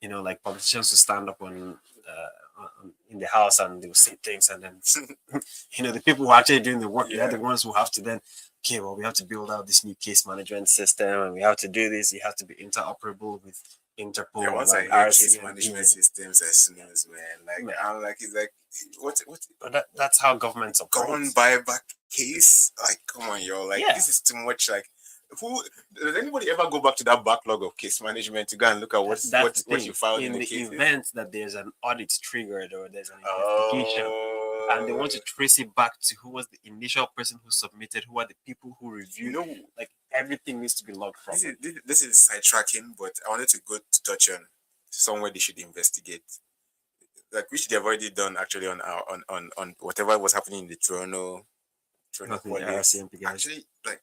like politicians will stand up in the house and they'll say things, and then the people who are actually doing the work, they're the ones who have to then, okay, well, we have to build out this new case management system, and we have to do this. You have to be interoperable with Interpol. Yeah, once I hear case management systems as soon as man, I'm like, it's like, what? But that's how governments operate. Go and buy back case? Like, come on, yo, like this is too much. Like, who does anybody ever go back to that backlog of case management to go and look at what you filed in the case? In the event that there's an audit triggered or there's an investigation, and they want to trace it back to who was the initial person who submitted, who are the people who reviewed. Like everything needs to be logged from. This is sidetracking, but I wanted to go to touch on somewhere they should investigate, like which they have already done actually on whatever was happening in the Toronto police. Actually, like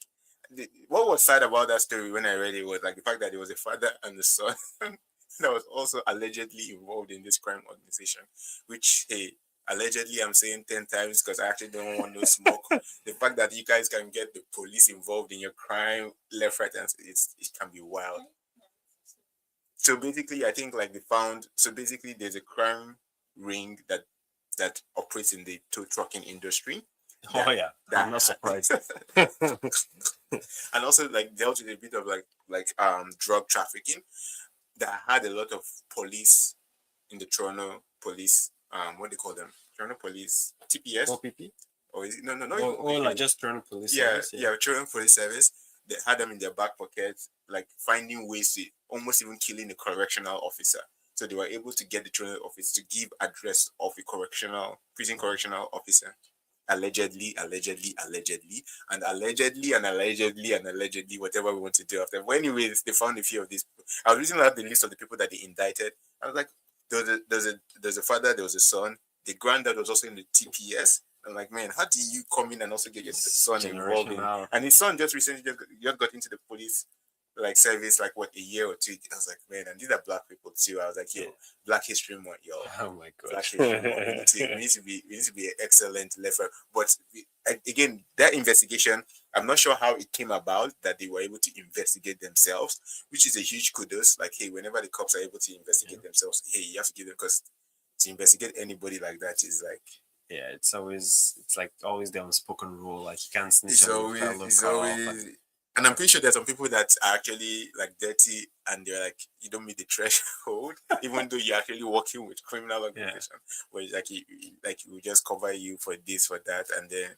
what was sad about that story when I read it was like the fact that there was a father and the son that was also allegedly involved in this crime organization, which hey, allegedly I'm saying 10 times because I actually don't want no smoke. The fact that you guys can get the police involved in your crime left, right, and it can be wild. So basically, I think like they found. So basically, there's a crime ring that operates in the tow trucking industry. I'm not surprised. And also like dealt with a bit of like drug trafficking that had a lot of police in the Toronto police. What do they call them? Toronto police TPS. OPP? Or is it no like just Toronto police service? Yeah, Toronto police service. They had them in their back pocket, like finding ways to almost even killing a correctional officer. So they were able to get the Toronto office to give address of a prison correctional officer. Allegedly, and allegedly, whatever we want to do after. But anyways, they found a few of these. I was reading out the list of the people that they indicted. I was like, there's a father, there was a son. The granddad was also in the TPS. I'm like, man, how do you come in and also get your son involved in? And his son just recently just got into the police like service like what, a year or two. I was like, man, and these are black people too. I was like, yo, Black History Month, yo. Oh my god. Black History Month. We need to be excellent level. But again, that investigation, I'm not sure how it came about that they were able to investigate themselves, which is a huge kudos. Like, hey, whenever the cops are able to investigate themselves, hey, you have to give them, because to investigate anybody like that is like, it's like always the unspoken rule. Like you can't snitch on your fellow cop. And I'm pretty sure there's some people that are actually like dirty and they're like, you don't meet the threshold, even though you're actually working with criminal organization. Where it's like we just cover you for this, for that, and then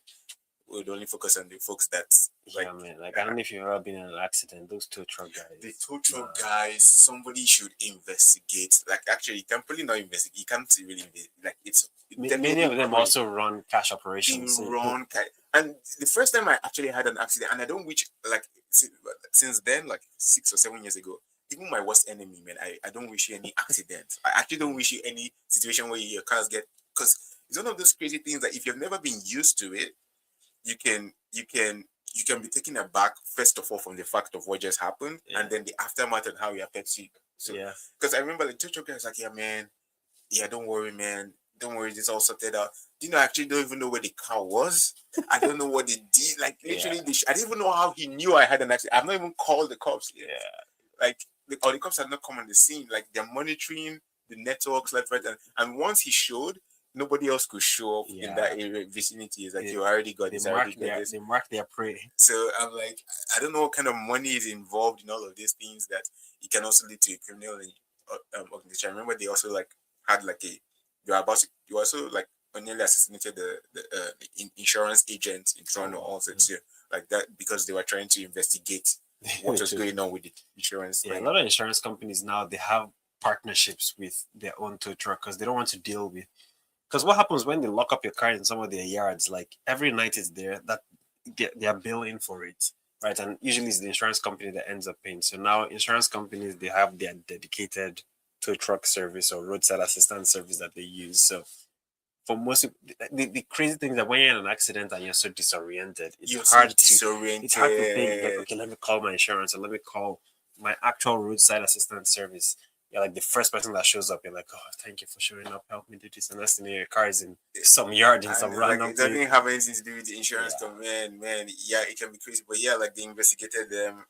we'd only focus on the folks that I don't know if you've ever been in an accident. Those tow truck guys. The tow truck guys, somebody should investigate. Like actually, you can probably not investigate. You can't really investigate. Like it's many of them also run cash operations. And the first time I actually had an accident, and I don't wish, like, since then, like 6 or 7 years ago, even my worst enemy, man, I don't wish you any accident. I actually don't wish you any situation where your cars get, because it's one of those crazy things that if you've never been used to it, you can be taken aback first of all from the fact of what just happened, and then the aftermath and how it affects you. So, because I remember like two guys like, yeah, man, yeah, don't worry, man. Don't worry, it's all sorted out. Do you know, I actually don't even know where the car was. I don't know what they did. Like, literally, I didn't even know how he knew I had an accident. I've not even called the cops yet. Like, the cops have not come on the scene. Like, they're monitoring the networks left, right, and once he showed, nobody else could show up in that area vicinity. It's like, you already got this, already got this. They mark their prey. So I'm like, I don't know what kind of money is involved in all of these things that it can also lead to a criminal organization. I remember they also like had like you also like nearly assassinated the insurance agent in Toronto also too, like that, because they were trying to investigate what was going on with the insurance. A lot of insurance companies now, they have partnerships with their own tow truck because they don't want to deal with. Because what happens when they lock up your car in some of their yards? Like every night it's there that they are billing for it, right? And usually it's the insurance company that ends up paying. So now insurance companies, they have their dedicated tow truck service or roadside assistance service that they use. So for most the crazy thing is that when you're in an accident and you're so disoriented, it's hard to think like, okay, let me call my insurance or let me call my actual roadside assistance service. You're like the first person that shows up. You're like, oh, thank you for showing up. Help me do this. And that's your car is in some yard in some random place. It doesn't have anything to do with the insurance company. Man, yeah, it can be crazy. But yeah, like they investigated them.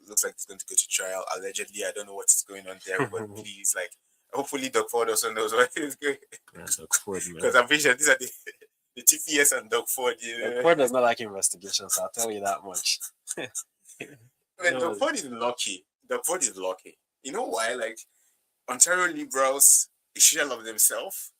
Looks like it's going to go to trial. Allegedly, I don't know what's going on there, but please, like, hopefully Doug Ford also knows what is going on. Doug Ford, man. Because I'm pretty sure these are the TPS and Doug Ford. Doug Ford does not like investigations, I'll tell you that much. Man, Doug Ford is lucky. Doug Ford is lucky. You know why? Like, Ontario Liberals, a shell of themselves.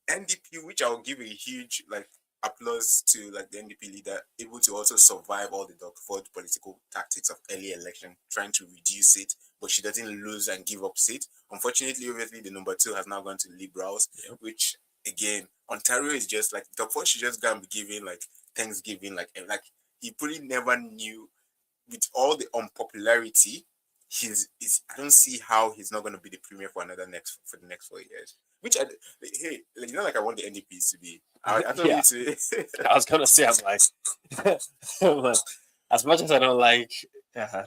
NDP, which I'll give a huge like applause to, like the NDP leader, able to also survive all the Doug Ford political tactics of early election, trying to reduce it, but she doesn't lose and give up seat. Unfortunately, obviously, the number 2 has now gone to Liberals, which again, Ontario is just like Doug Ford should just go and be giving like Thanksgiving, like he probably never knew, with all the unpopularity. I don't see how he's not going to be the premier for the next 4 years. Which hey, you know, like I want the NDPs to be. I don't need to. I was gonna say, I'm like, as much as I don't like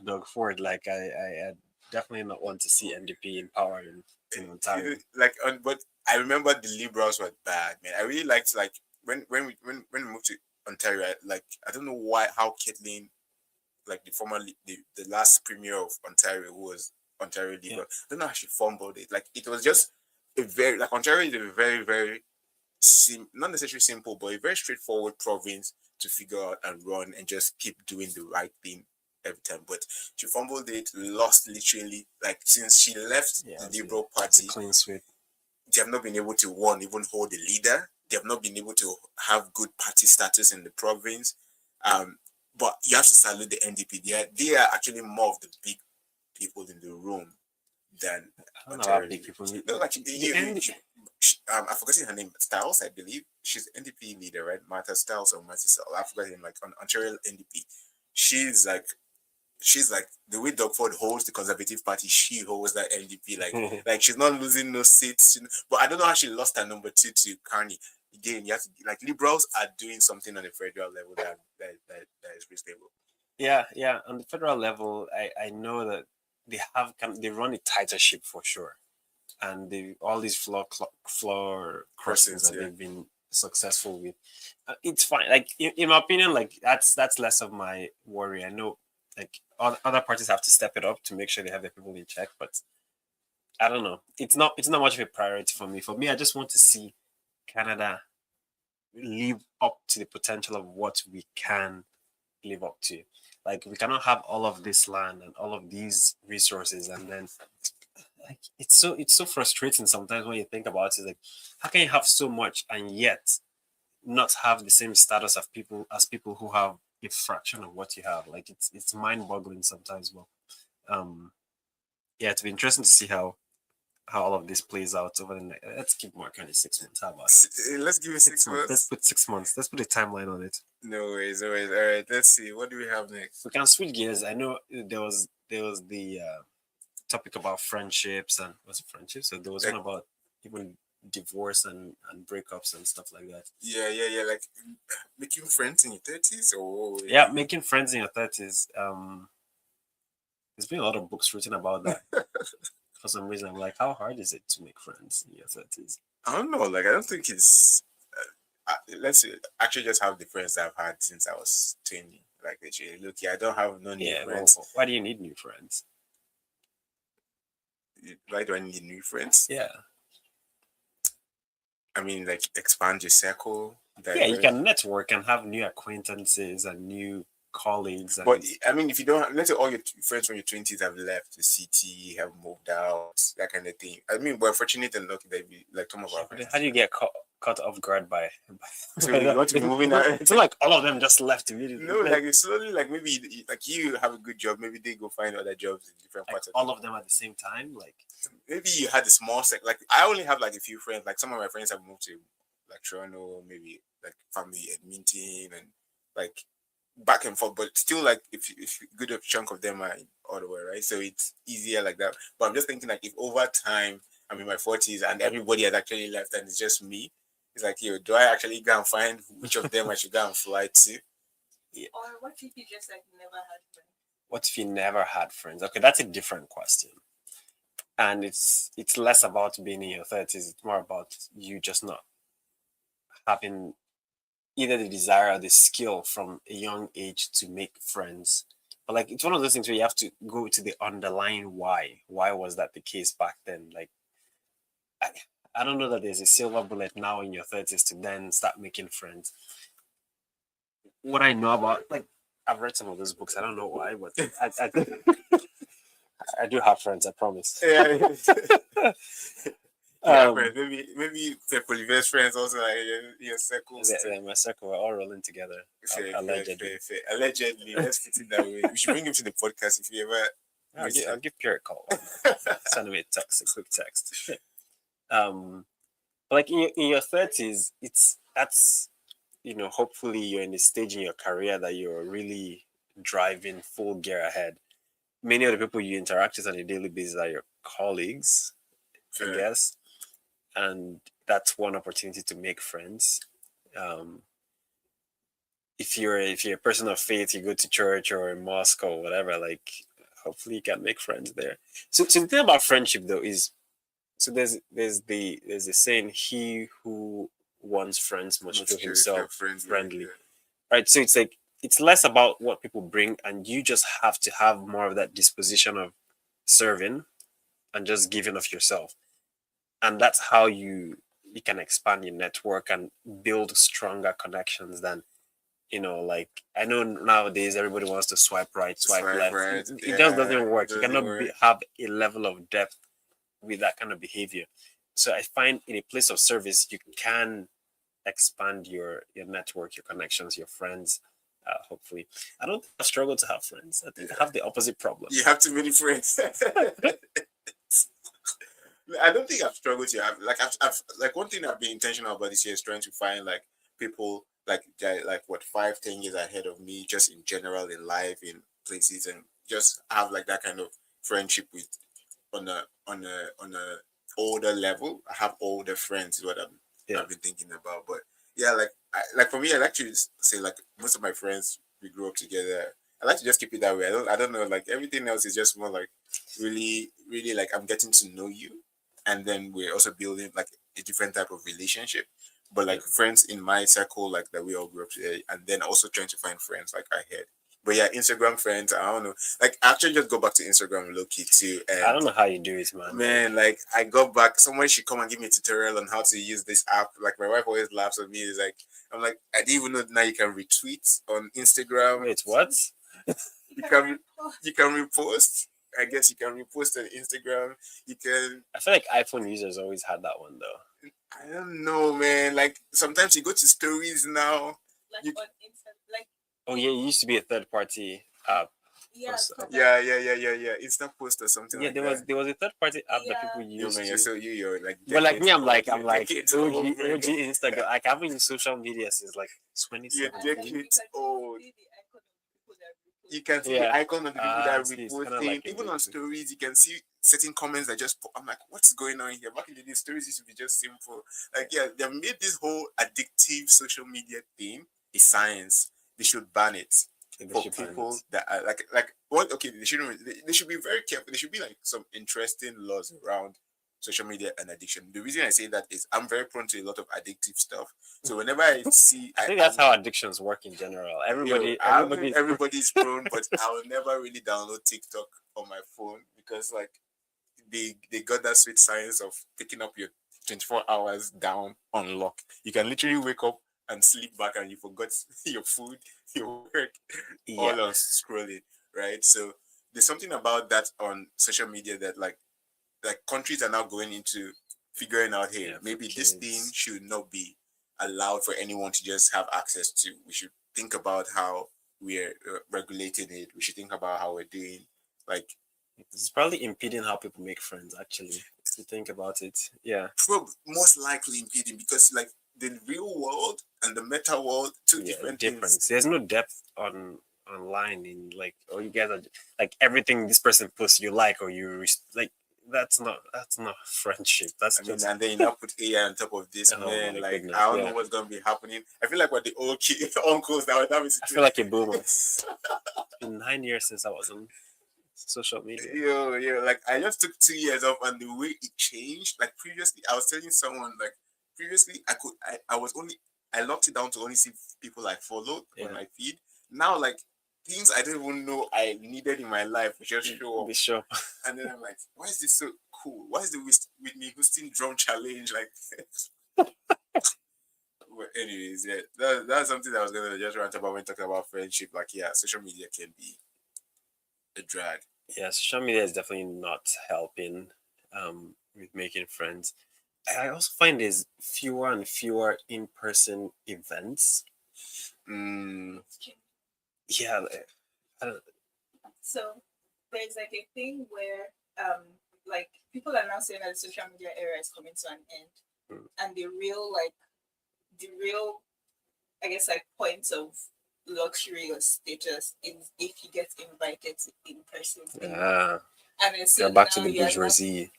Doug Ford, like I definitely not want to see NDP in power in Ontario. Like, but I remember the Liberals were bad, man. I really liked like when we moved to Ontario. I don't know how Caitlin, like the last premier of Ontario, who was Ontario Liberal. I don't know how she fumbled it. Like, it was just a very, like, Ontario is a very, very not necessarily simple, but a very straightforward province to figure out and run and just keep doing the right thing every time. But she fumbled it, lost literally, like, since she left the Liberal Party. Clean sweep. They have not been able to even hold a leader. They have not been able to have good party status in the province. But you have to salute the NDP. They are actually more of the big people in the room than Ontario big people. No, like I'm forgetting her name. Styles, I believe. She's NDP leader, right? Martha Styles or Martha Styles. I forgot him. Like on Ontario NDP, she's like the way Doug Ford holds the Conservative Party, she holds that NDP. Like she's not losing no seats. But I don't know how she lost her number 2 to Carney. Again, you have to, like, Liberals are doing something on the federal level that is reasonable. Yeah. On the federal level, I know that they run a tighter ship for sure, and all these floor crossings that they've been successful with. It's fine. Like in my opinion, like that's less of my worry. I know, like, other parties have to step it up to make sure they have their people in check, but I don't know. It's not much of a priority for me. For me, I just want to see Canada live up to the potential of what we can live up to. Like, we cannot have all of this land and all of these resources, and then, like, it's so frustrating sometimes when you think about it. Like, how can you have so much and yet not have the same status of people who have a fraction of what you have? Like, it's mind-boggling sometimes. But it'll be interesting to see how how all of this plays out over the next. Let's keep more kind of 6 months. How about Let's give it 6 months. Let's put 6 months. Let's put a timeline on it. No worries, no worries. All right, let's see. What do we have next? We can switch gears. I know there was the topic about friendships and was it friendships? So there was one about even divorce and breakups and stuff like that. Yeah. Like making friends in your 30s, or yeah, making friends in your 30s. There's been a lot of books written about that. For some reason, I'm like, how hard is it to make friends in your 30s? I don't know. Like, I don't think it's. Let's actually just have the friends that I've had since I was 20. Like, literally, look, I don't have no new friends. Well, why do you need new friends? Why do I need new friends? Yeah. I mean, like, expand your circle. Yeah, you can network and have new acquaintances and new colleagues. And but I mean, if you don't, let's say all your friends from your 20s have left the city, have moved out, that kind of thing. I mean, we're fortunate and lucky that we, like, some of our friends. How do you get caught off guard by so you want to be moving out? It's like all of them just left immediately. No, like it's slowly, like maybe like you have a good job, maybe they go find other jobs in different parts of all of them at the same time. Like maybe you had a small like I only have like a few friends. Like some of my friends have moved to like Toronto, maybe like family Edmonton and like back and forth, but still like if a good chunk of them are in Ottawa, right? So it's easier like that. But I'm just thinking like if over time I'm in my 40s and everybody has actually left and it's just me, it's like, yo, do I actually go and find which of them I should go and fly to? Yeah. Or what if you just like never had friends? What if you never had friends? Okay, that's a different question. And it's less about being in your 30s. It's more about you just not having either the desire or the skill from a young age to make friends. But like it's one of those things where you have to go to the underlying why. Why was that the case back then? Like I don't know that there's a silver bullet now in your 30s to then start making friends. What I know about, like, I've read some of those books. I don't know why, but I do have friends, I promise. Yeah. Maybe they're polyverse friends also, like your circles. My circle, we're all rolling together. Allegedly. Allegedly, let's put it that way. We should bring him to the podcast if you ever. I'll give Pierre a call. Send me a quick text. But like in your 30s, that's hopefully you're in a stage in your career that you're really driving full gear ahead. Many of the people you interact with on a daily basis are your colleagues, I guess, and that's one opportunity to make friends. If you're a person of faith, you go to church or a mosque or whatever, like hopefully you can make friends there. So the thing about friendship though is, so there's the saying, he who wants friends must show himself friendly. Right. So it's like it's less about what people bring, and you just have to have more of that disposition of serving and just giving of yourself. And that's how you can expand your network and build stronger connections than, like I know nowadays everybody wants to swipe right, swipe left. Right. It just doesn't work. You cannot have a level of depth with that kind of behavior. So I find in a place of service, you can expand your network, your connections, your friends. Hopefully, I don't think I struggle to have friends. I think I have the opposite problem. You have too many friends. I don't think I've struggled to have I've like one thing I've been intentional about this year is trying to find like people like 5-10 years ahead of me, just in general in life, in places, and just have like that kind of friendship with on a older level. I have older friends is what I've been thinking about. But yeah, like for me, I like to say like most of my friends we grew up together. I like to just keep it that way. I don't know, like everything else is just more like really, really like I'm getting to know you, and then we're also building like a different type of relationship. But like friends in my circle, like that we all grew up together, and then also trying to find friends like I had. But yeah, Instagram friends, I don't know. Like actually just go back to Instagram low-key too. And I don't know how you do it, man. Man, like I got back, someone should come and give me a tutorial on how to use this app. Like my wife always laughs at me. It's like I'm like, I didn't even know now you can retweet on Instagram. Wait, what? you can repost. I guess you can repost on Instagram. You can. I feel like iPhone users always had that one though. I don't know, man. Like sometimes you go to stories now. Like on Instagram, like. Oh yeah, it used to be a third-party app. Yeah, Post app. Yeah. Insta post or something Yeah, like there that. was a third party app that Yeah. people Yo, used man, to. you're like But like me, I'm like decades OG old, man. OG Instagram. Like I haven't used social media since like You're 2017. decades old. See the icon of people that repost. You can see Yeah. the icon of the people that are See, it's kind of reposting. like a Even on bit. stories, you can see certain comments that just I'm like, what's going on here? Back in the day, stories used to be just simple. Like, yeah, they made this whole addictive social media thing a science. They should ban it for people that are like what? Okay, they shouldn't. They should be very careful. There should be like some interesting laws around social media and addiction. The reason I say that is I'm very prone to a lot of addictive stuff. So whenever I see, I think that's how addictions work in general. everybody's prone, but I will never really download TikTok on my phone because like they got that sweet science of picking up your 24 hours down on lock. You can literally wake up and sleep back and you forgot your food, your work, all on scrolling, right? So there's something about that on social media that like countries are now going into figuring out, hey, maybe this thing should not be allowed for anyone to just have access to. We should think about how we're regulating it. We should think about how we're doing. Like, it's probably impeding how people make friends. Actually, if you think about it, yeah, most likely impeding because like the real world and the meta world, two different things. There's no depth online in like, oh, you guys are like everything this person posts you like or you like. That's not friendship. That's just and then you now put AI on top of this, man. Like goodness, I don't know what's gonna be happening. I feel like what the old uncles that were I feel like a boomer. It's been 9 years since I was on social media. Yo, like I just took 2 years off, and the way it changed. Like previously, I was telling someone like previously I locked it down to only see people I followed on my feed. Now like things I don't even know I needed in my life just show up. Sure. And then I'm like, why is this so cool? Why is the Whitney Houston drum challenge like? But anyways, yeah, that's something that I was gonna just rant about when talking about friendship. Like, yeah, social media can be a drag. Yeah, social media is definitely not helping with making friends. I also find there's fewer and fewer in-person events. Yeah, I don't. So there's like a thing where like people are now saying that the social media era is coming to an end, and the real I guess like points of luxury or status is if you get invited to in person. And then so back to the bourgeoisie.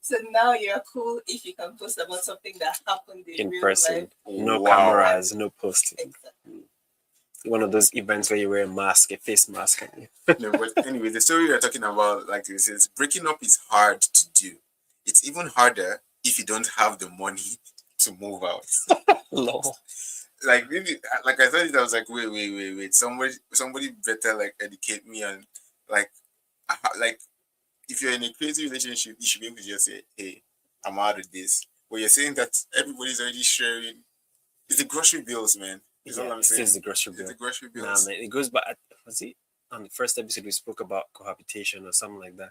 So now you're cool if you can post about something that happened in real person. life. No cameras, no posting. Exactly. One of those events where you wear a mask, a face mask. No, but anyway, the story you're talking about, like this, is breaking up is hard to do. It's even harder if you don't have the money to move out. Like maybe, like I thought it, I was like, wait. Somebody better like educate me on like if you're in a crazy relationship, you should be able to just say, hey, I'm out of this. But you're saying that everybody's already sharing. It's the grocery bills, man. Is all I'm saying. It's the grocery bill. It's the grocery bills. Nah, man, it goes back. Was it on the first episode we spoke about cohabitation or something like that?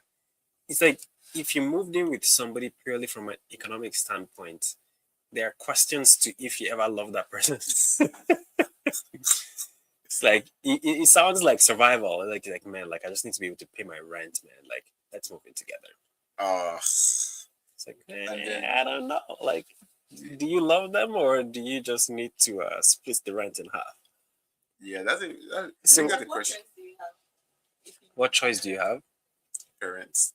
It's like if you moved in with somebody purely from an economic standpoint, there are questions to if you ever love that person. It's like it sounds like survival. Like man, like I just need to be able to pay my rent, man. Like let's move in together. It's like I don't know. Like, do you love them or do you just need to split the rent in half? Yeah, that's a question. What choice do you have? Parents.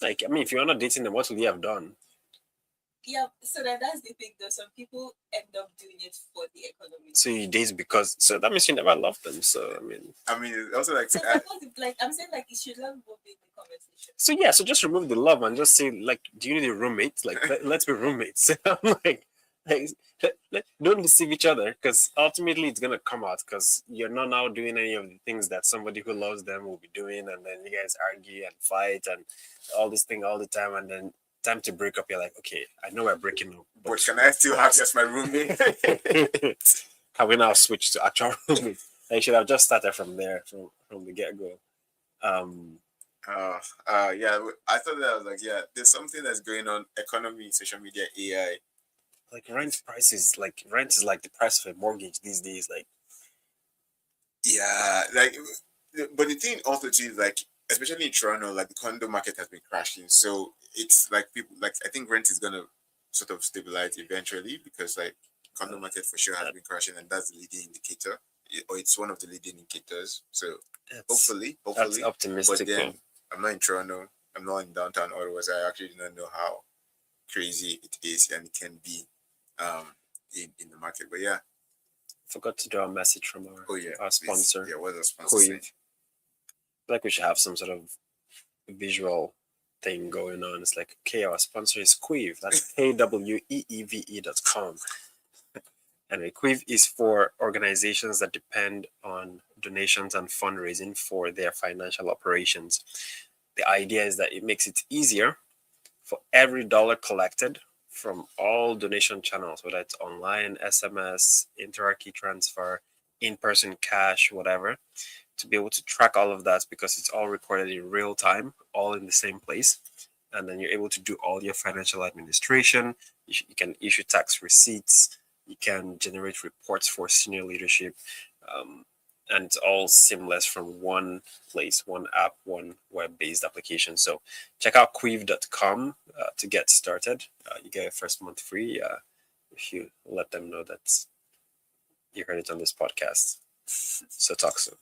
Like, I mean, if you're not dating them, what will you have done? Yeah, so that's the thing though. Some people end up doing it for the economy. So you date because that means you never loved them. So I mean also like I'm saying like it should not be the conversation. So yeah, so just remove the love and just say like, do you need a roommate? Like let's be roommates. I'm like don't deceive each other because ultimately it's gonna come out because you're not now doing any of the things that somebody who loves them will be doing, and then you guys argue and fight and all this thing all the time, and then time to break up, you're like, okay, I know we're breaking up, but can I still have just my roommate? Can we now switch to actual roommate? I should have just started from there, from the get-go. Yeah, I thought that I was like, yeah, there's something that's going on, economy, social media, AI. Like rent prices, like rent is like the price of a mortgage these days. Like Yeah, like, but the thing also too is like, especially in Toronto, like the condo market has been crashing. So it's like people like I think rent is gonna sort of stabilize eventually because like condo market for sure has been crashing, and that's the leading indicator, or it's one of the leading indicators. So That's hopefully, that's but optimistic. then I'm not in Toronto. I'm not in downtown Ottawa, so I actually do not know how crazy it is and it can be um in the market. But yeah, Forgot to do a message from oh yeah, our please, sponsor, yeah, what does sponsor say? Kweeve. Like we should have some sort of visual thing going on. It's like, okay, our sponsor is Kweeve. That's KWEEVE.com. And Kweeve is for organizations that depend on donations and fundraising for their financial operations. The idea is that it makes it easier for every dollar collected from all donation channels, whether it's online, SMS, Interarchy transfer, in person cash, whatever, to be able to track all of that because it's all recorded in real time, all in the same place. And then you're able to do all your financial administration. You can issue tax receipts. You can generate reports for senior leadership. Um, and it's all seamless from one place, one app, one web-based application. So check out Kweeve.com to get started. You get a first month free if you let them know that you heard it on this podcast. So talk soon.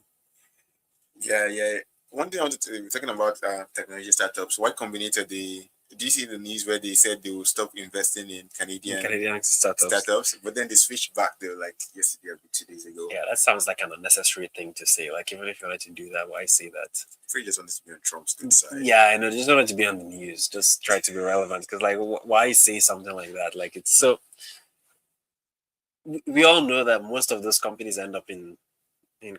Yeah, yeah. One thing I wanted to talking about technology startups. Y Combinator, do you see the news where they said they will stop investing in Canadian startups. but then they switched back. They were like yesterday or 2 days ago. Yeah, that sounds like an unnecessary thing to say. Like, even if you wanted to do that, why say that? Free just wanted to be on Trump's good side. Yeah, I know. Just wanted to be on the news. Just try to be relevant. Because, like, why say something like that? Like, it's so. We all know that most of those companies end up in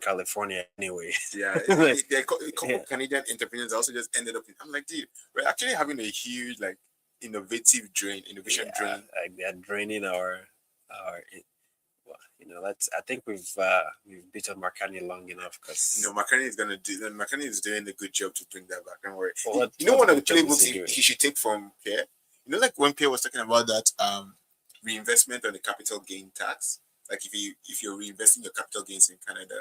California anyway. Yeah, Like, a couple yeah. Canadian entrepreneurs also just ended up in. I'm like, dude, we're actually having a huge like innovation Yeah, drain. like they're draining our. Well, that's. I think we've beaten Marcani long enough because. McCartney is doing a good job to bring that back. Don't worry. What One of the good job is playbooks he doing? he should take from Pierre. Like when Pierre was talking about that reinvestment on the capital gain tax. Like if you're reinvesting your capital gains in Canada,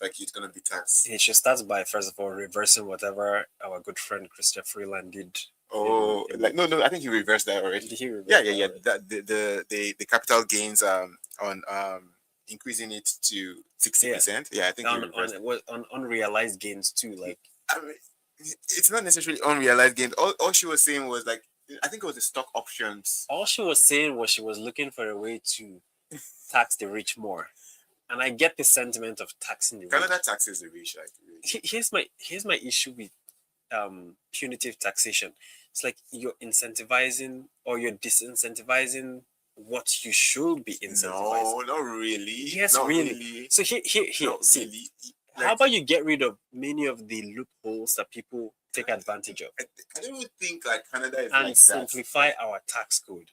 like it's gonna be taxed. He should start by first of all reversing whatever our good friend Christopher Freeland did. Oh, like no, I think he reversed that already. Did he reverse Yeah, that already? That the capital gains on increasing it to 60%. Yeah, I think he reversed. On unrealized gains too. Like, I mean, it's not necessarily unrealized gains. All she was saying was like I think it was the stock options. all she was saying was she was looking for a way to tax the rich more, and I get the sentiment of taxing the rich. Canada taxes the rich, like Here's my issue with punitive taxation. It's like you're incentivizing or you're disincentivizing what you should be incentivizing. no, not really. Yes, Not really. really. So here, Not see, really. how about you get rid of many of the loopholes that people take advantage of I don't even think like Canada is and like simplify our tax code?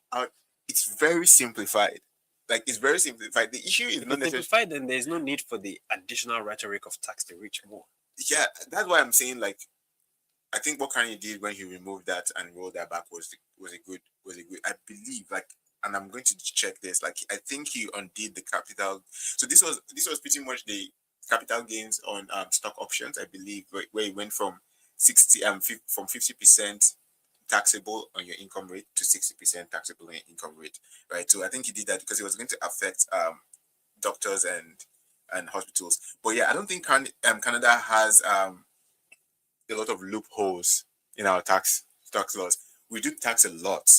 It's very simplified. Like it's very simplified. The issue is If not it's necessarily. simplified, then there's no need for the additional rhetoric of tax the rich more. Yeah, that's why I'm saying like I think what Kanye did when he removed that and rolled that back was a good I believe like and I'm going to check this like I think he undid the capital. So this was pretty much the capital gains on stock options I believe where it went from 50% taxable on your income rate to 60% taxable on your income rate, right? So I think he did that because it was going to affect doctors and hospitals. But yeah, I don't think Canada has a lot of loopholes in our tax laws. We do tax a lot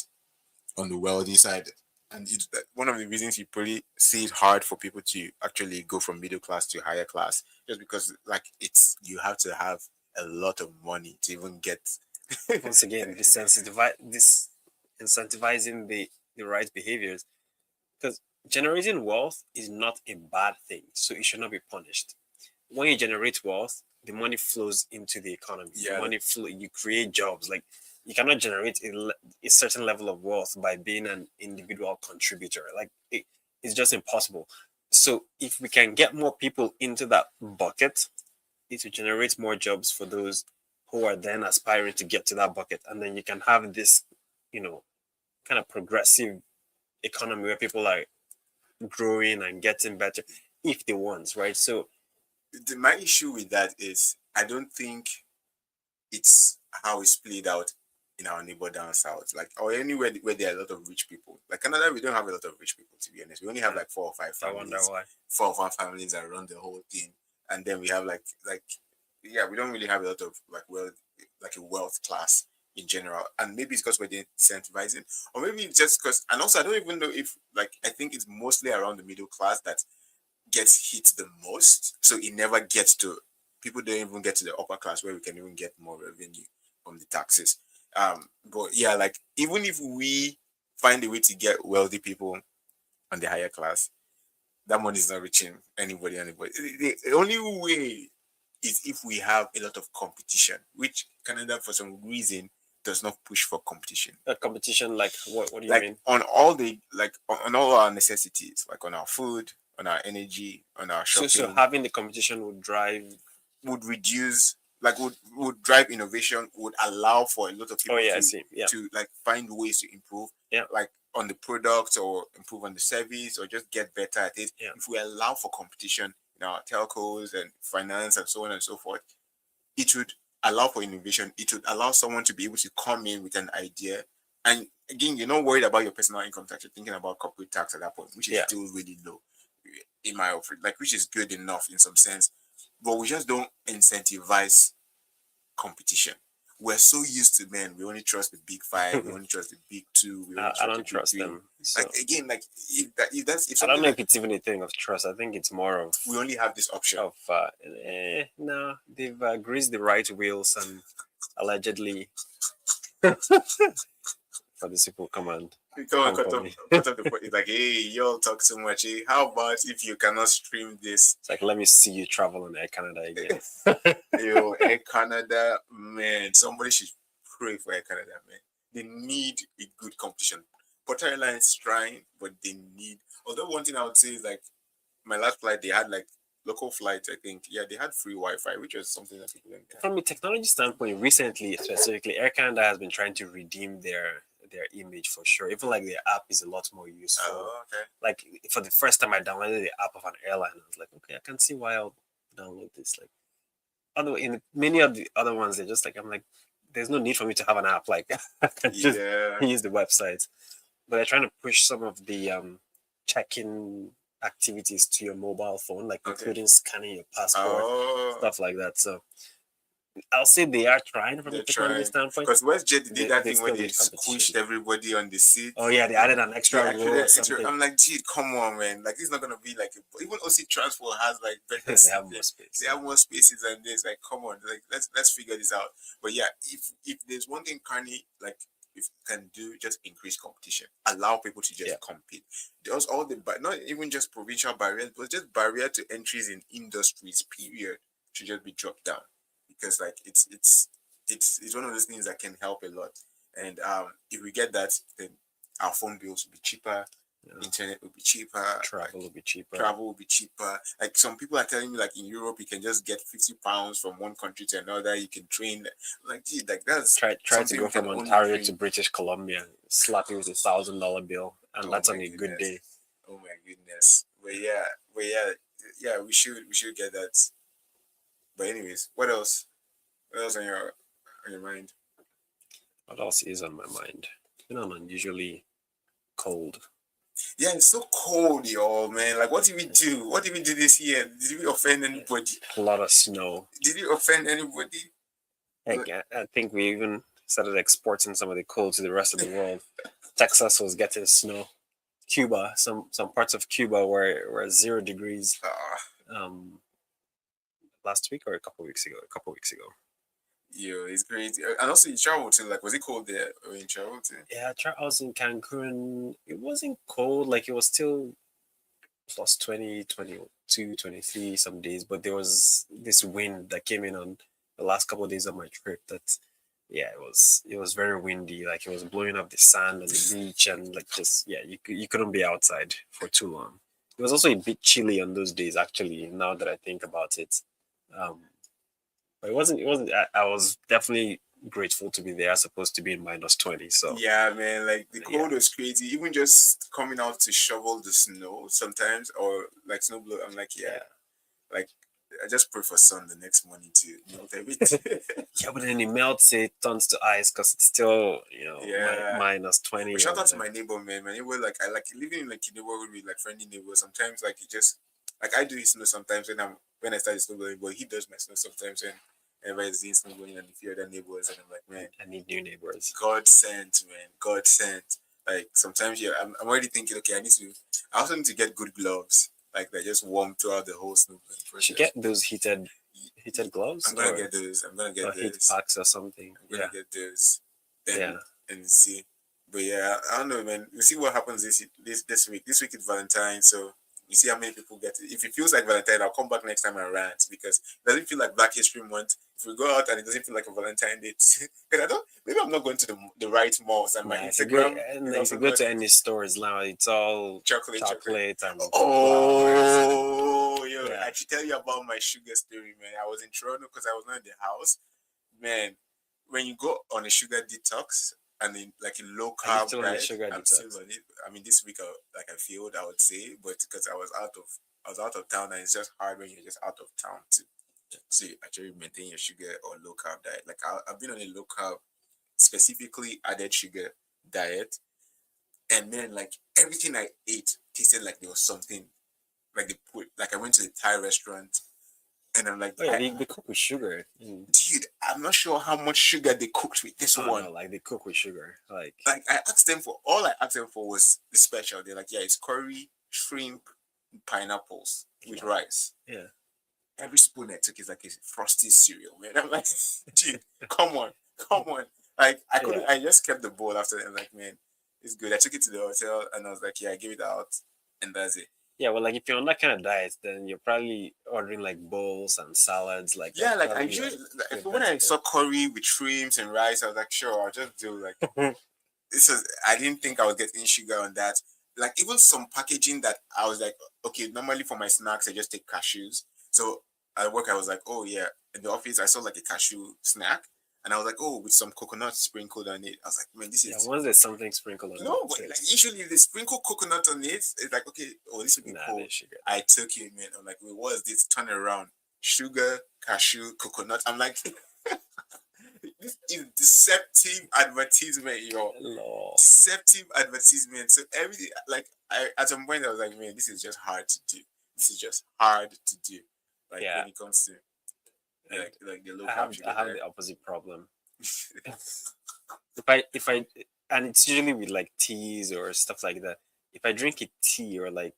on the wealthy side, and it's one of the reasons you probably see it hard for people to actually go from middle class to higher class, just because like it's you have to have a lot of money to even get. Once again, incentivizing the right behaviors, because generating wealth is not a bad thing, so it should not be punished. When you generate wealth, the money flows into the economy. Yeah. The money flow, you create jobs. Like, you cannot generate a certain level of wealth by being an individual contributor. Like, it's just impossible. So if we can get more people into that bucket, it will generate more jobs for those who are then aspiring to get to that bucket, and then you can have this, kind of progressive economy where people are growing and getting better if they want, right? So my issue with that is I don't think it's how it's played out in our neighbor down south, like or anywhere where there are a lot of rich people. Like Canada, we don't have a lot of rich people to be honest. We only have like four or five I wonder families, why. 4 or 5 families that run the whole thing, and then we have like yeah, we don't really have a lot of like like a wealth class in general, and maybe it's because we're incentivizing, or maybe it's just because, and also I don't even know if like I think it's mostly around the middle class that gets hit the most. So it never gets to people don't even get to the upper class where we can even get more revenue from the taxes. But yeah, like even if we find a way to get wealthy people on the higher class, that money is not reaching anybody. The only way is if we have a lot of competition, which Canada for some reason does not push for competition. A competition, like what do you Like mean? on all the like on all our necessities, like on our food, on our energy, on our So shopping, having the competition would drive. would reduce like would drive innovation, would allow for a lot of Oh people yeah, I see. Yeah, to like find ways to improve, yeah, like on the product or improve on the service or just get better at it. yeah. If we allow for competition in our telcos and finance and so on and so forth, it would allow for innovation. It would allow someone to be able to come in with an idea. And again, you're not worried about your personal income tax. You're thinking about corporate tax at that point, which is Yeah. still really low, in my opinion, like which is good enough in some sense. But we just don't incentivize competition. We're so used to men. We only trust the big five. We only trust the big two. We only I trust the don't big trust three. them. So Like again, like if that's if I don't something know like if it's even a thing of trust. I think it's more of we only have this option. no, they've greased the right wheels and allegedly for these people come and You come and come for me. cut off the point. It's like, hey, y'all talk so much. Hey, how about if you cannot stream this? It's like, let me see you travel on Air Canada again. Yo, Air Canada, man, somebody should pray for Air Canada, man. They need a good competition. Porter Airlines trying, but they need. Although one thing I would say is like my last flight, they had like local flights. I think yeah, they had free Wi-Fi, which was something that people didn't get. From a technology standpoint, recently, specifically, Air Canada has been trying to redeem their image for sure. Even like their app is a lot more useful. Oh, okay. Like for the first time I downloaded the app of an airline, I was like, okay, I can see why I'll download this. Like other in many of the other ones, they're just like I'm like, there's no need for me to have an app. Like I can just use the website. But they're trying to push some of the check-in activities to your mobile phone, like including scanning your passport, stuff like that. So I'll say they are trying from a technology standpoint. Because WestJet did that thing where they squished everybody on the seat. Oh yeah, they added an extra row or something. I'm like, gee, come on, man. Like, it's not gonna be like even OC Transport has like better. They have more space. They have more spaces than this. Like, come on, like let's figure this out. But yeah, if there's one thing Carney like if can do, just increase competition, allow people to just compete. There's all the not even just provincial barriers, but just barrier to entries in industries. Period should just be dropped down. Because like it's one of those things that can help a lot, and if we get that, then our phone bills will be cheaper, internet will be cheaper, travel will be cheaper. Like some people are telling me, like in Europe, you can just get £50 from one country to another. You can train, like gee, like that's try to go from Ontario to British Columbia, slap you with $1,000 bill, and that's on a good day. Oh my goodness! But yeah, we should get that. But anyways, what else? What else on your mind? What else is on my mind? It's been an unusually cold. Yeah, it's so cold, y'all, man. Like, what did we do? What did we do this year? Did we offend anybody? A lot of snow. Did we offend anybody? I think we even started exporting some of the cold to the rest of the world. Texas was getting snow. Cuba, some parts of Cuba were 0 degrees. Last week or a couple weeks ago. Yo, it's crazy. And also you traveled to, like, was it cold there when you traveled to? Yeah, I was in Cancun. It wasn't cold, like it was still plus 20, 22, 23 some days, but there was this wind that came in on the last couple of days of my trip that it was very windy, like it was blowing up the sand on the beach, and like just you couldn't be outside for too long. It was also a bit chilly on those days, actually, now that I think about it. But it wasn't. I was definitely grateful to be there as opposed to being -20. So yeah, man, like the cold was crazy. Even just coming out to shovel the snow sometimes, or like snowblower. I'm like, like I just pray for sun the next morning to melt everything. Yeah, but then it melts, it turns to ice because it's still, Yeah. minus 20. But shout out to whatever. my neighbor, man. My neighbor, like I like living in like a neighborhood with like friendly neighbors. Sometimes like it just like I do his snow sometimes when I start snowboarding, but he does my snow sometimes when everybody's doing snowboarding and a few other neighbors, and I'm like, man, I need new neighbors. God sent, man. God sent. Like sometimes, yeah, I'm already thinking, okay, I also need to get good gloves, like that just warm throughout the whole snow You should process. get those heated gloves I'm gonna or, get those. I'm gonna get heat those. packs or something. I'm gonna Yeah, get those, and yeah. and see. But yeah, I don't know, man. We'll see what happens this week. This week is Valentine, so we see how many people get it. If it feels like Valentine, I'll come back next time and rant because it doesn't feel like Black History Month. If we go out and it doesn't feel like a Valentine date, because I don't. Maybe I'm not going to the right malls, and my Nah, Instagram is if also you go not to any stores now, it's all chocolate. chocolate and flowers. Oh, yo! Yeah. I should tell you about my sugar story, man. I was in Toronto because I was not in the house, man. When you go on a sugar detox and in like a low Are you carb still on the diet, sugar I'm detox? still on it. I mean, this week I failed, I would say, but because I was out of town, and it's just hard when you're just out of town to actually maintain your sugar or low carb diet. Like I've been on a low carb, specifically added sugar diet, and man, like everything I ate tasted like there was something like they put. Like I went to the Thai restaurant, and I'm like, Oh yeah, they cook with sugar. dude, I'm not sure how much sugar they cooked with this Oh one. no, like they cook with sugar. Like Like I asked them for was the special. They're like, yeah, it's curry, shrimp, pineapples with rice. yeah. Every spoon I took is like a frosty cereal, man. I'm like, dude, come on, come on. Like I couldn't. Yeah. I just kept the bowl after that. I'm like, man, it's good. I took it to the hotel and I was like, yeah, I gave it out, and that's it. Yeah, well, like if you're on that kind of diet, then you're probably ordering like bowls and salads. Like Yeah, like I probably, usually good when I bet saw curry with shrimps and rice, I was like, sure, I'll just do like there. this was I didn't think I was getting sugar on that. Like even some packaging that I was like, okay, normally for my snacks I just take cashews. So at work I was like, oh yeah, in the office I saw like a cashew snack, and I was like, oh, with some coconut sprinkled on it. I was like, man, this Yeah, is once there's something sprinkled on no, it, but it's like usually if they sprinkle coconut on it, it's like okay, oh this would be cool. there's sugar. I took it, man. I'm like, wait, what is this? Turn it around. Sugar, cashew, coconut. I'm like, this is deceptive advertisement, yo. Lol. Deceptive advertisement. So everything, like, I at some point I was like, man, this is just hard to do. This is just hard to do. Like Yeah. when it comes to And like the low I carb have sugar. I have the opposite problem. If I and it's usually with like teas or stuff like that. If I drink a tea or like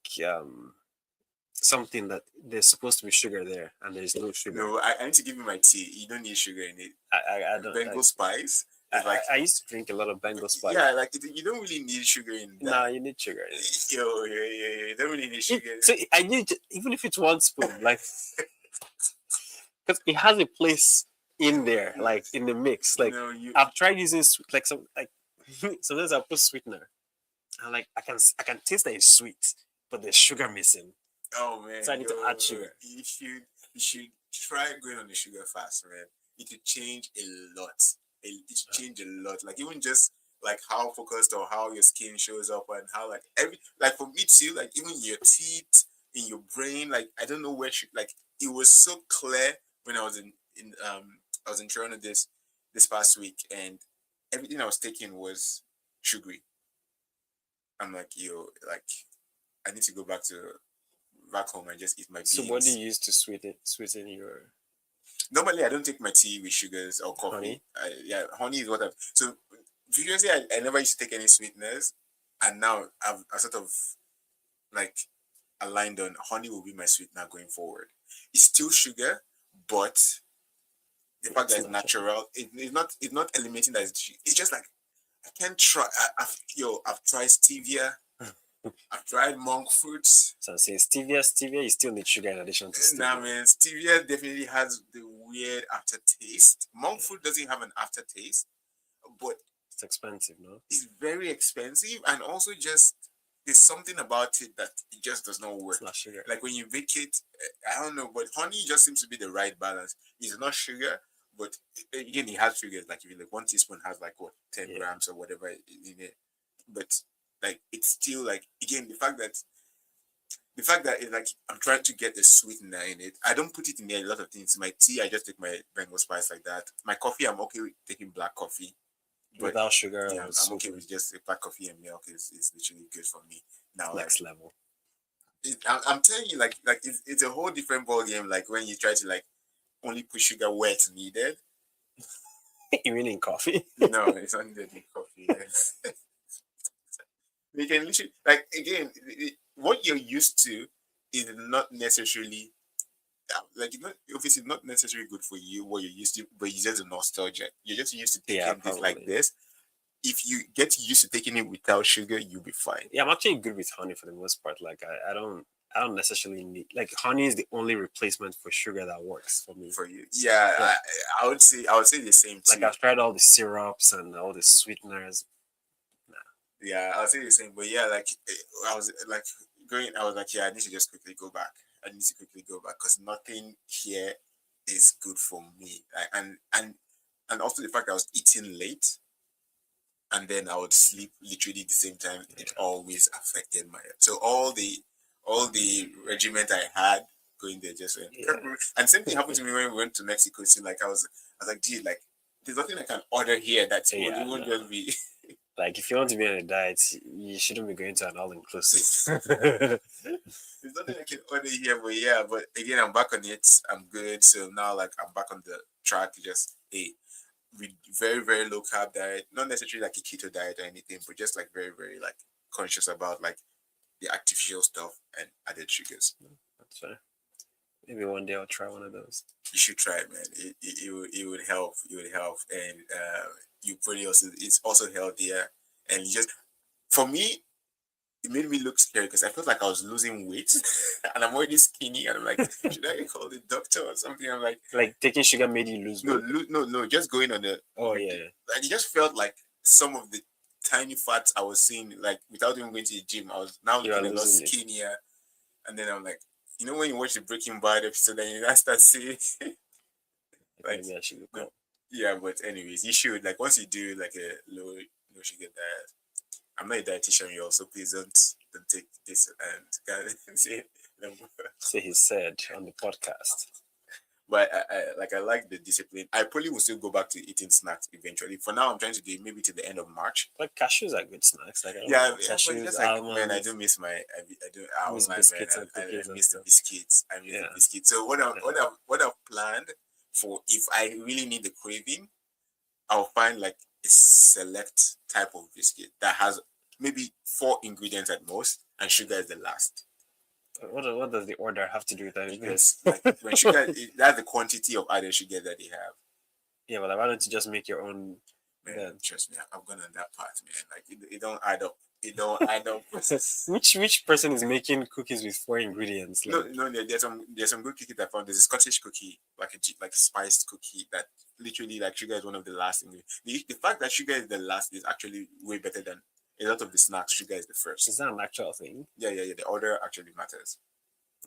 something that there's supposed to be sugar there and there's no sugar, No, I need to give you my tea. You don't need sugar in it. I don't. Bengal spice. I, It's like I used to drink a lot of Bengal spice. yeah, like you don't really need sugar in that. No, you need sugar. Yo, yeah. You don't really need sugar. So I need even if it's one spoon, like because it has a place in there, like in the mix. Like no, you I've tried using like some like sometimes I put sweetener, and like I can taste that it's sweet, but there's sugar missing. oh man. So I need to add sugar. You should try going on the sugar fast, man. It will change a lot. It will change a lot. Like even just like how focused or how your skin shows up and how like every like for me too, like even your teeth in your brain, like I don't know where like it was so clear when I was in I was in Toronto this past week, and everything I was taking was sugary. I'm like, yo, like I need to go back home and just eat my beans. So what do you use to sweeten your? Normally, I don't take my tea with sugars or coffee. Honey? Yeah, honey is what I've. So previously, I never used to take any sweeteners, and now I've sort of like aligned on honey will be my sweetener going forward. It's still sugar, but the fact that it's natural, it's not eliminating that it's just like I can't try. I've tried stevia. I've tried monk fruits. So say stevia, you still need sugar in addition to stevia. Nah, man, stevia definitely has the weird aftertaste. Monk fruit doesn't have an aftertaste, but It's expensive, no? it's very expensive, and also just there's something about it that it just does not work. It's not sugar. Like when you bake it, I don't know, but honey just seems to be the right balance. It's not sugar, but again, it has sugars. Like if you like 1 teaspoon has like what 10 grams or whatever in it, but like it's still like again the fact that the fact that it's like I'm trying to get the sweetener in it. I don't put it in a lot of things. My tea, I just take my Bengal spice like that. My coffee, I'm okay with taking black coffee. But Without sugar yeah, or I'm okay sweetener. with just black coffee and milk is literally good for me. Now, like Next level. I'm telling you, like it's a whole different ball game. Like when you try to like only put sugar where it's needed. You mean in coffee? No, it's not needed in coffee. Yes. We can literally like again, what you're used to is not necessarily like it's not obviously not necessarily good for you what you're used to, but it's just a nostalgia. You're just used to Yeah, taking this like probably. this. If you get used to taking it without sugar, you'll be fine. Yeah, I'm actually good with honey for the most part. Like I don't necessarily need like honey is the only replacement for sugar that works for me. For you, yeah, Yeah. I would say the same too. Like I've tried all the syrups and all the sweeteners. Yeah, I'll say the same. But yeah, like I was like going, I was like, yeah, I need to just quickly go back. I need to quickly go back because nothing here is good for me. Like, and also the fact I was eating late and then I would sleep literally the same time. It always affected my so all the regiment I had going there just went. Yeah. And same thing happened to me when we went to Mexico too. Like I was like, dude, like there's nothing I can order here that Yeah, won't no. just be. Like if you want to be on a diet, you shouldn't be going to an all inclusive. There's nothing I can order here, but yeah, but again, I'm back on it. I'm good. So now, like, I'm back on the track. Just with very, very low carb diet, not necessarily like a keto diet or anything, but just like very, very like conscious about like the artificial stuff and added sugars. That's fair. Maybe one day I'll try one of those. You should try it, man. It would help. It would help, and you probably also it's also healthier. And you just for me, it made me look scary because I felt like I was losing weight and I'm already skinny and I'm like, should I call the doctor or something? I'm like taking sugar made you lose weight. No, just going on the Oh yeah. like it just felt like some of the tiny fats I was seeing like without even going to the gym, I was now looking a lot skinnier. And then I'm like, you know when you watch the Breaking Bad episode and you start seeing like maybe I should look up. Yeah, but anyways, you should like once you do like a low sugar diet. I'm not a dietitian, y'all, so please don't take this and say he said on the podcast. But I like the discipline. I probably will still go back to eating snacks eventually. For now, I'm trying to do maybe to the end of March. But cashews are good snacks. Like cashews. Just like almonds, man, I do miss my biscuits and cookies. I miss the biscuits. I miss the biscuits. So what I've planned for if I really need the craving, I'll find like a select type of biscuit that has maybe 4 ingredients at most, and sugar is the last. What does the order have to do with that? Because like, when sugar, that's the quantity of added sugar that they have. Yeah, but why don't you just make your own? Man, trust me, I've gone on that part, man. Like it don't add up. It don't add up. Which person is making cookies with 4 ingredients? Like, no. There's some good cookies I found. There's a Scottish cookie, like a spiced cookie that literally like sugar is one of the last ingredients. The fact that sugar is the last is actually way better than a lot of the snacks. Sugar is the first. Is that an actual thing? Yeah. The order actually matters.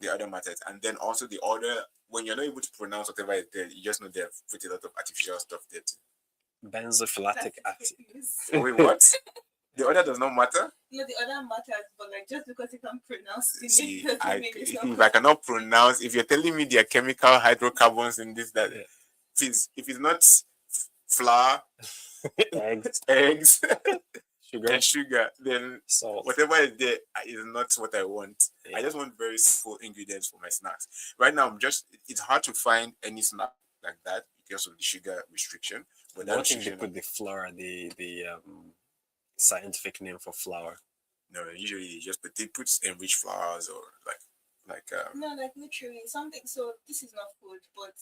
The order matters, and then also the order when you're not able to pronounce whatever is there, you just know they've put a lot of artificial stuff there too. Benzoylatic acid. Wait, what? The order does not matter? No, the order matters, but like just because you can't pronounce it, see, if I cannot pronounce, if you're telling me there are chemical hydrocarbons in this, that please, if it's not flour, eggs, sugar, then salt, whatever is there is not what I want. I just want very simple ingredients for my snacks. Right now, it's hard to find any snack like that because of the sugar restriction. But I think they put the flour, the scientific name for flour. No, usually they put enriched flours or like no, like literally something. So this is not food, but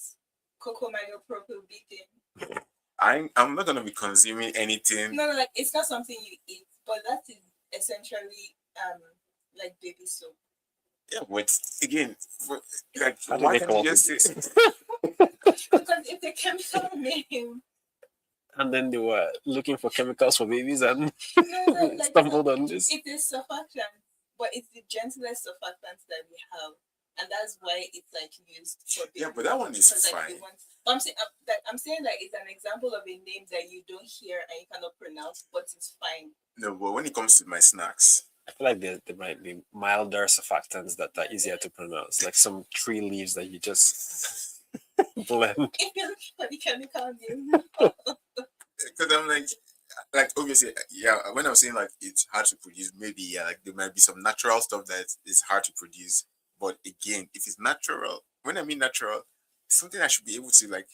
cocoa propyl betaine. I'm not gonna be consuming anything. No, like it's not something you eat, but that is essentially like baby soap. Yeah, but again, like how why can't you just say? Because it's a chemical name. And then they were looking for chemicals for babies and like, stumbled on this. It is surfactant, but it's the gentlest surfactant that we have, and that's why it's like used for babies. Yeah, but that one is fine. I'm saying that it's an example of a name that you don't hear and you cannot pronounce, but it's fine. No, but when it comes to my snacks, I feel like there might be milder surfactants that are easier to pronounce, like some tree leaves that you just blend. If you look at the chemical name, Because I'm like obviously, yeah. When I was saying like it's hard to produce, maybe yeah, like there might be some natural stuff that is hard to produce. But again, if it's natural, when I mean natural, it's something I should be able to like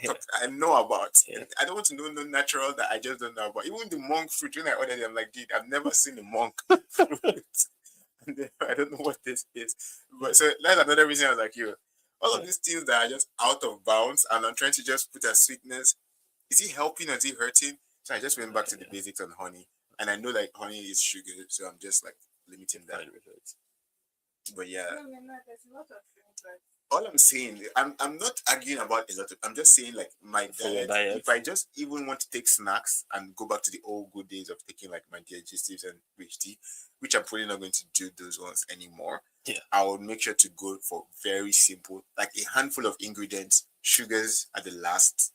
Yeah. I know about. Yeah. I don't want to know no natural that I just don't know about. Even the monk fruit, when I ordered it, I'm like, dude, I've never seen a monk fruit. And then I don't know what this is. But so that's another reason I was like, yo, all of these things that are just out of bounds and I'm trying to just put as sweetness, is it helping or is it hurting? So I just went back to the basics on honey. And I know like honey is sugar, so I'm just like limiting that. Fine with it. But yeah. no, we're not. There's a lot of things that All I'm saying, I'm not arguing about a lot of. I'm just saying, like my diet. If I just even want to take snacks and go back to the old good days of taking like my digestives and rich tea, which I'm probably not going to do those ones anymore. Yeah. I would make sure to go for very simple, like a handful of ingredients, sugars at the last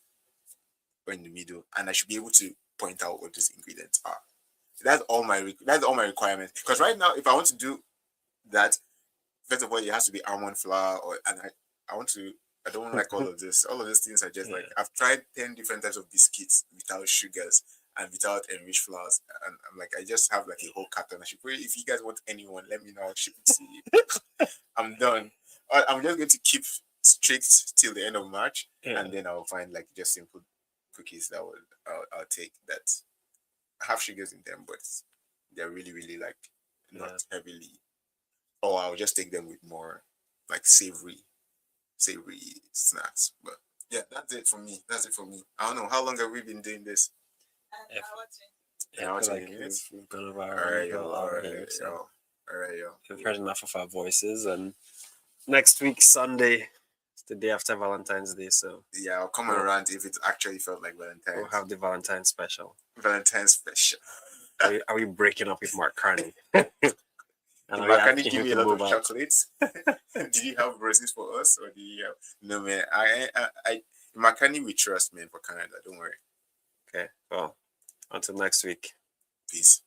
or in the middle, and I should be able to point out what those ingredients are. That's all my requirements. Because right now, if I want to do that, first of all, it has to be almond flour, I don't like all of this. All of these things are just like I've tried 10 different types of biscuits without sugars and without enriched flours, and I'm like I just have like a whole carton. I should probably, if you guys want any one, let me know. I'll ship it to you. I'm done. I'm just going to keep strict till the end of March, and then I'll find like just simple cookies that I'll take that have sugars in them, but they're really really like not heavily. Or I'll just take them with more like savory snacks. But yeah, that's it for me. I don't know how long have we been doing this. and I want to. Yeah, I feel like we've gone over our all right, usual hour here, so all right, yo. we've heard enough of our voices, and next week Sunday, it's the day after Valentine's Day, so Yeah, I'll come around if it actually felt like Valentine's. we'll have the Valentine's special. Valentine's special. Are we breaking up with Mark Carney? And Makani give me a lot of chocolates. Did you have roses for us, or did you have? No man, I Makani we trust, man, for Canada. Don't worry. Okay, well, until next week. Peace.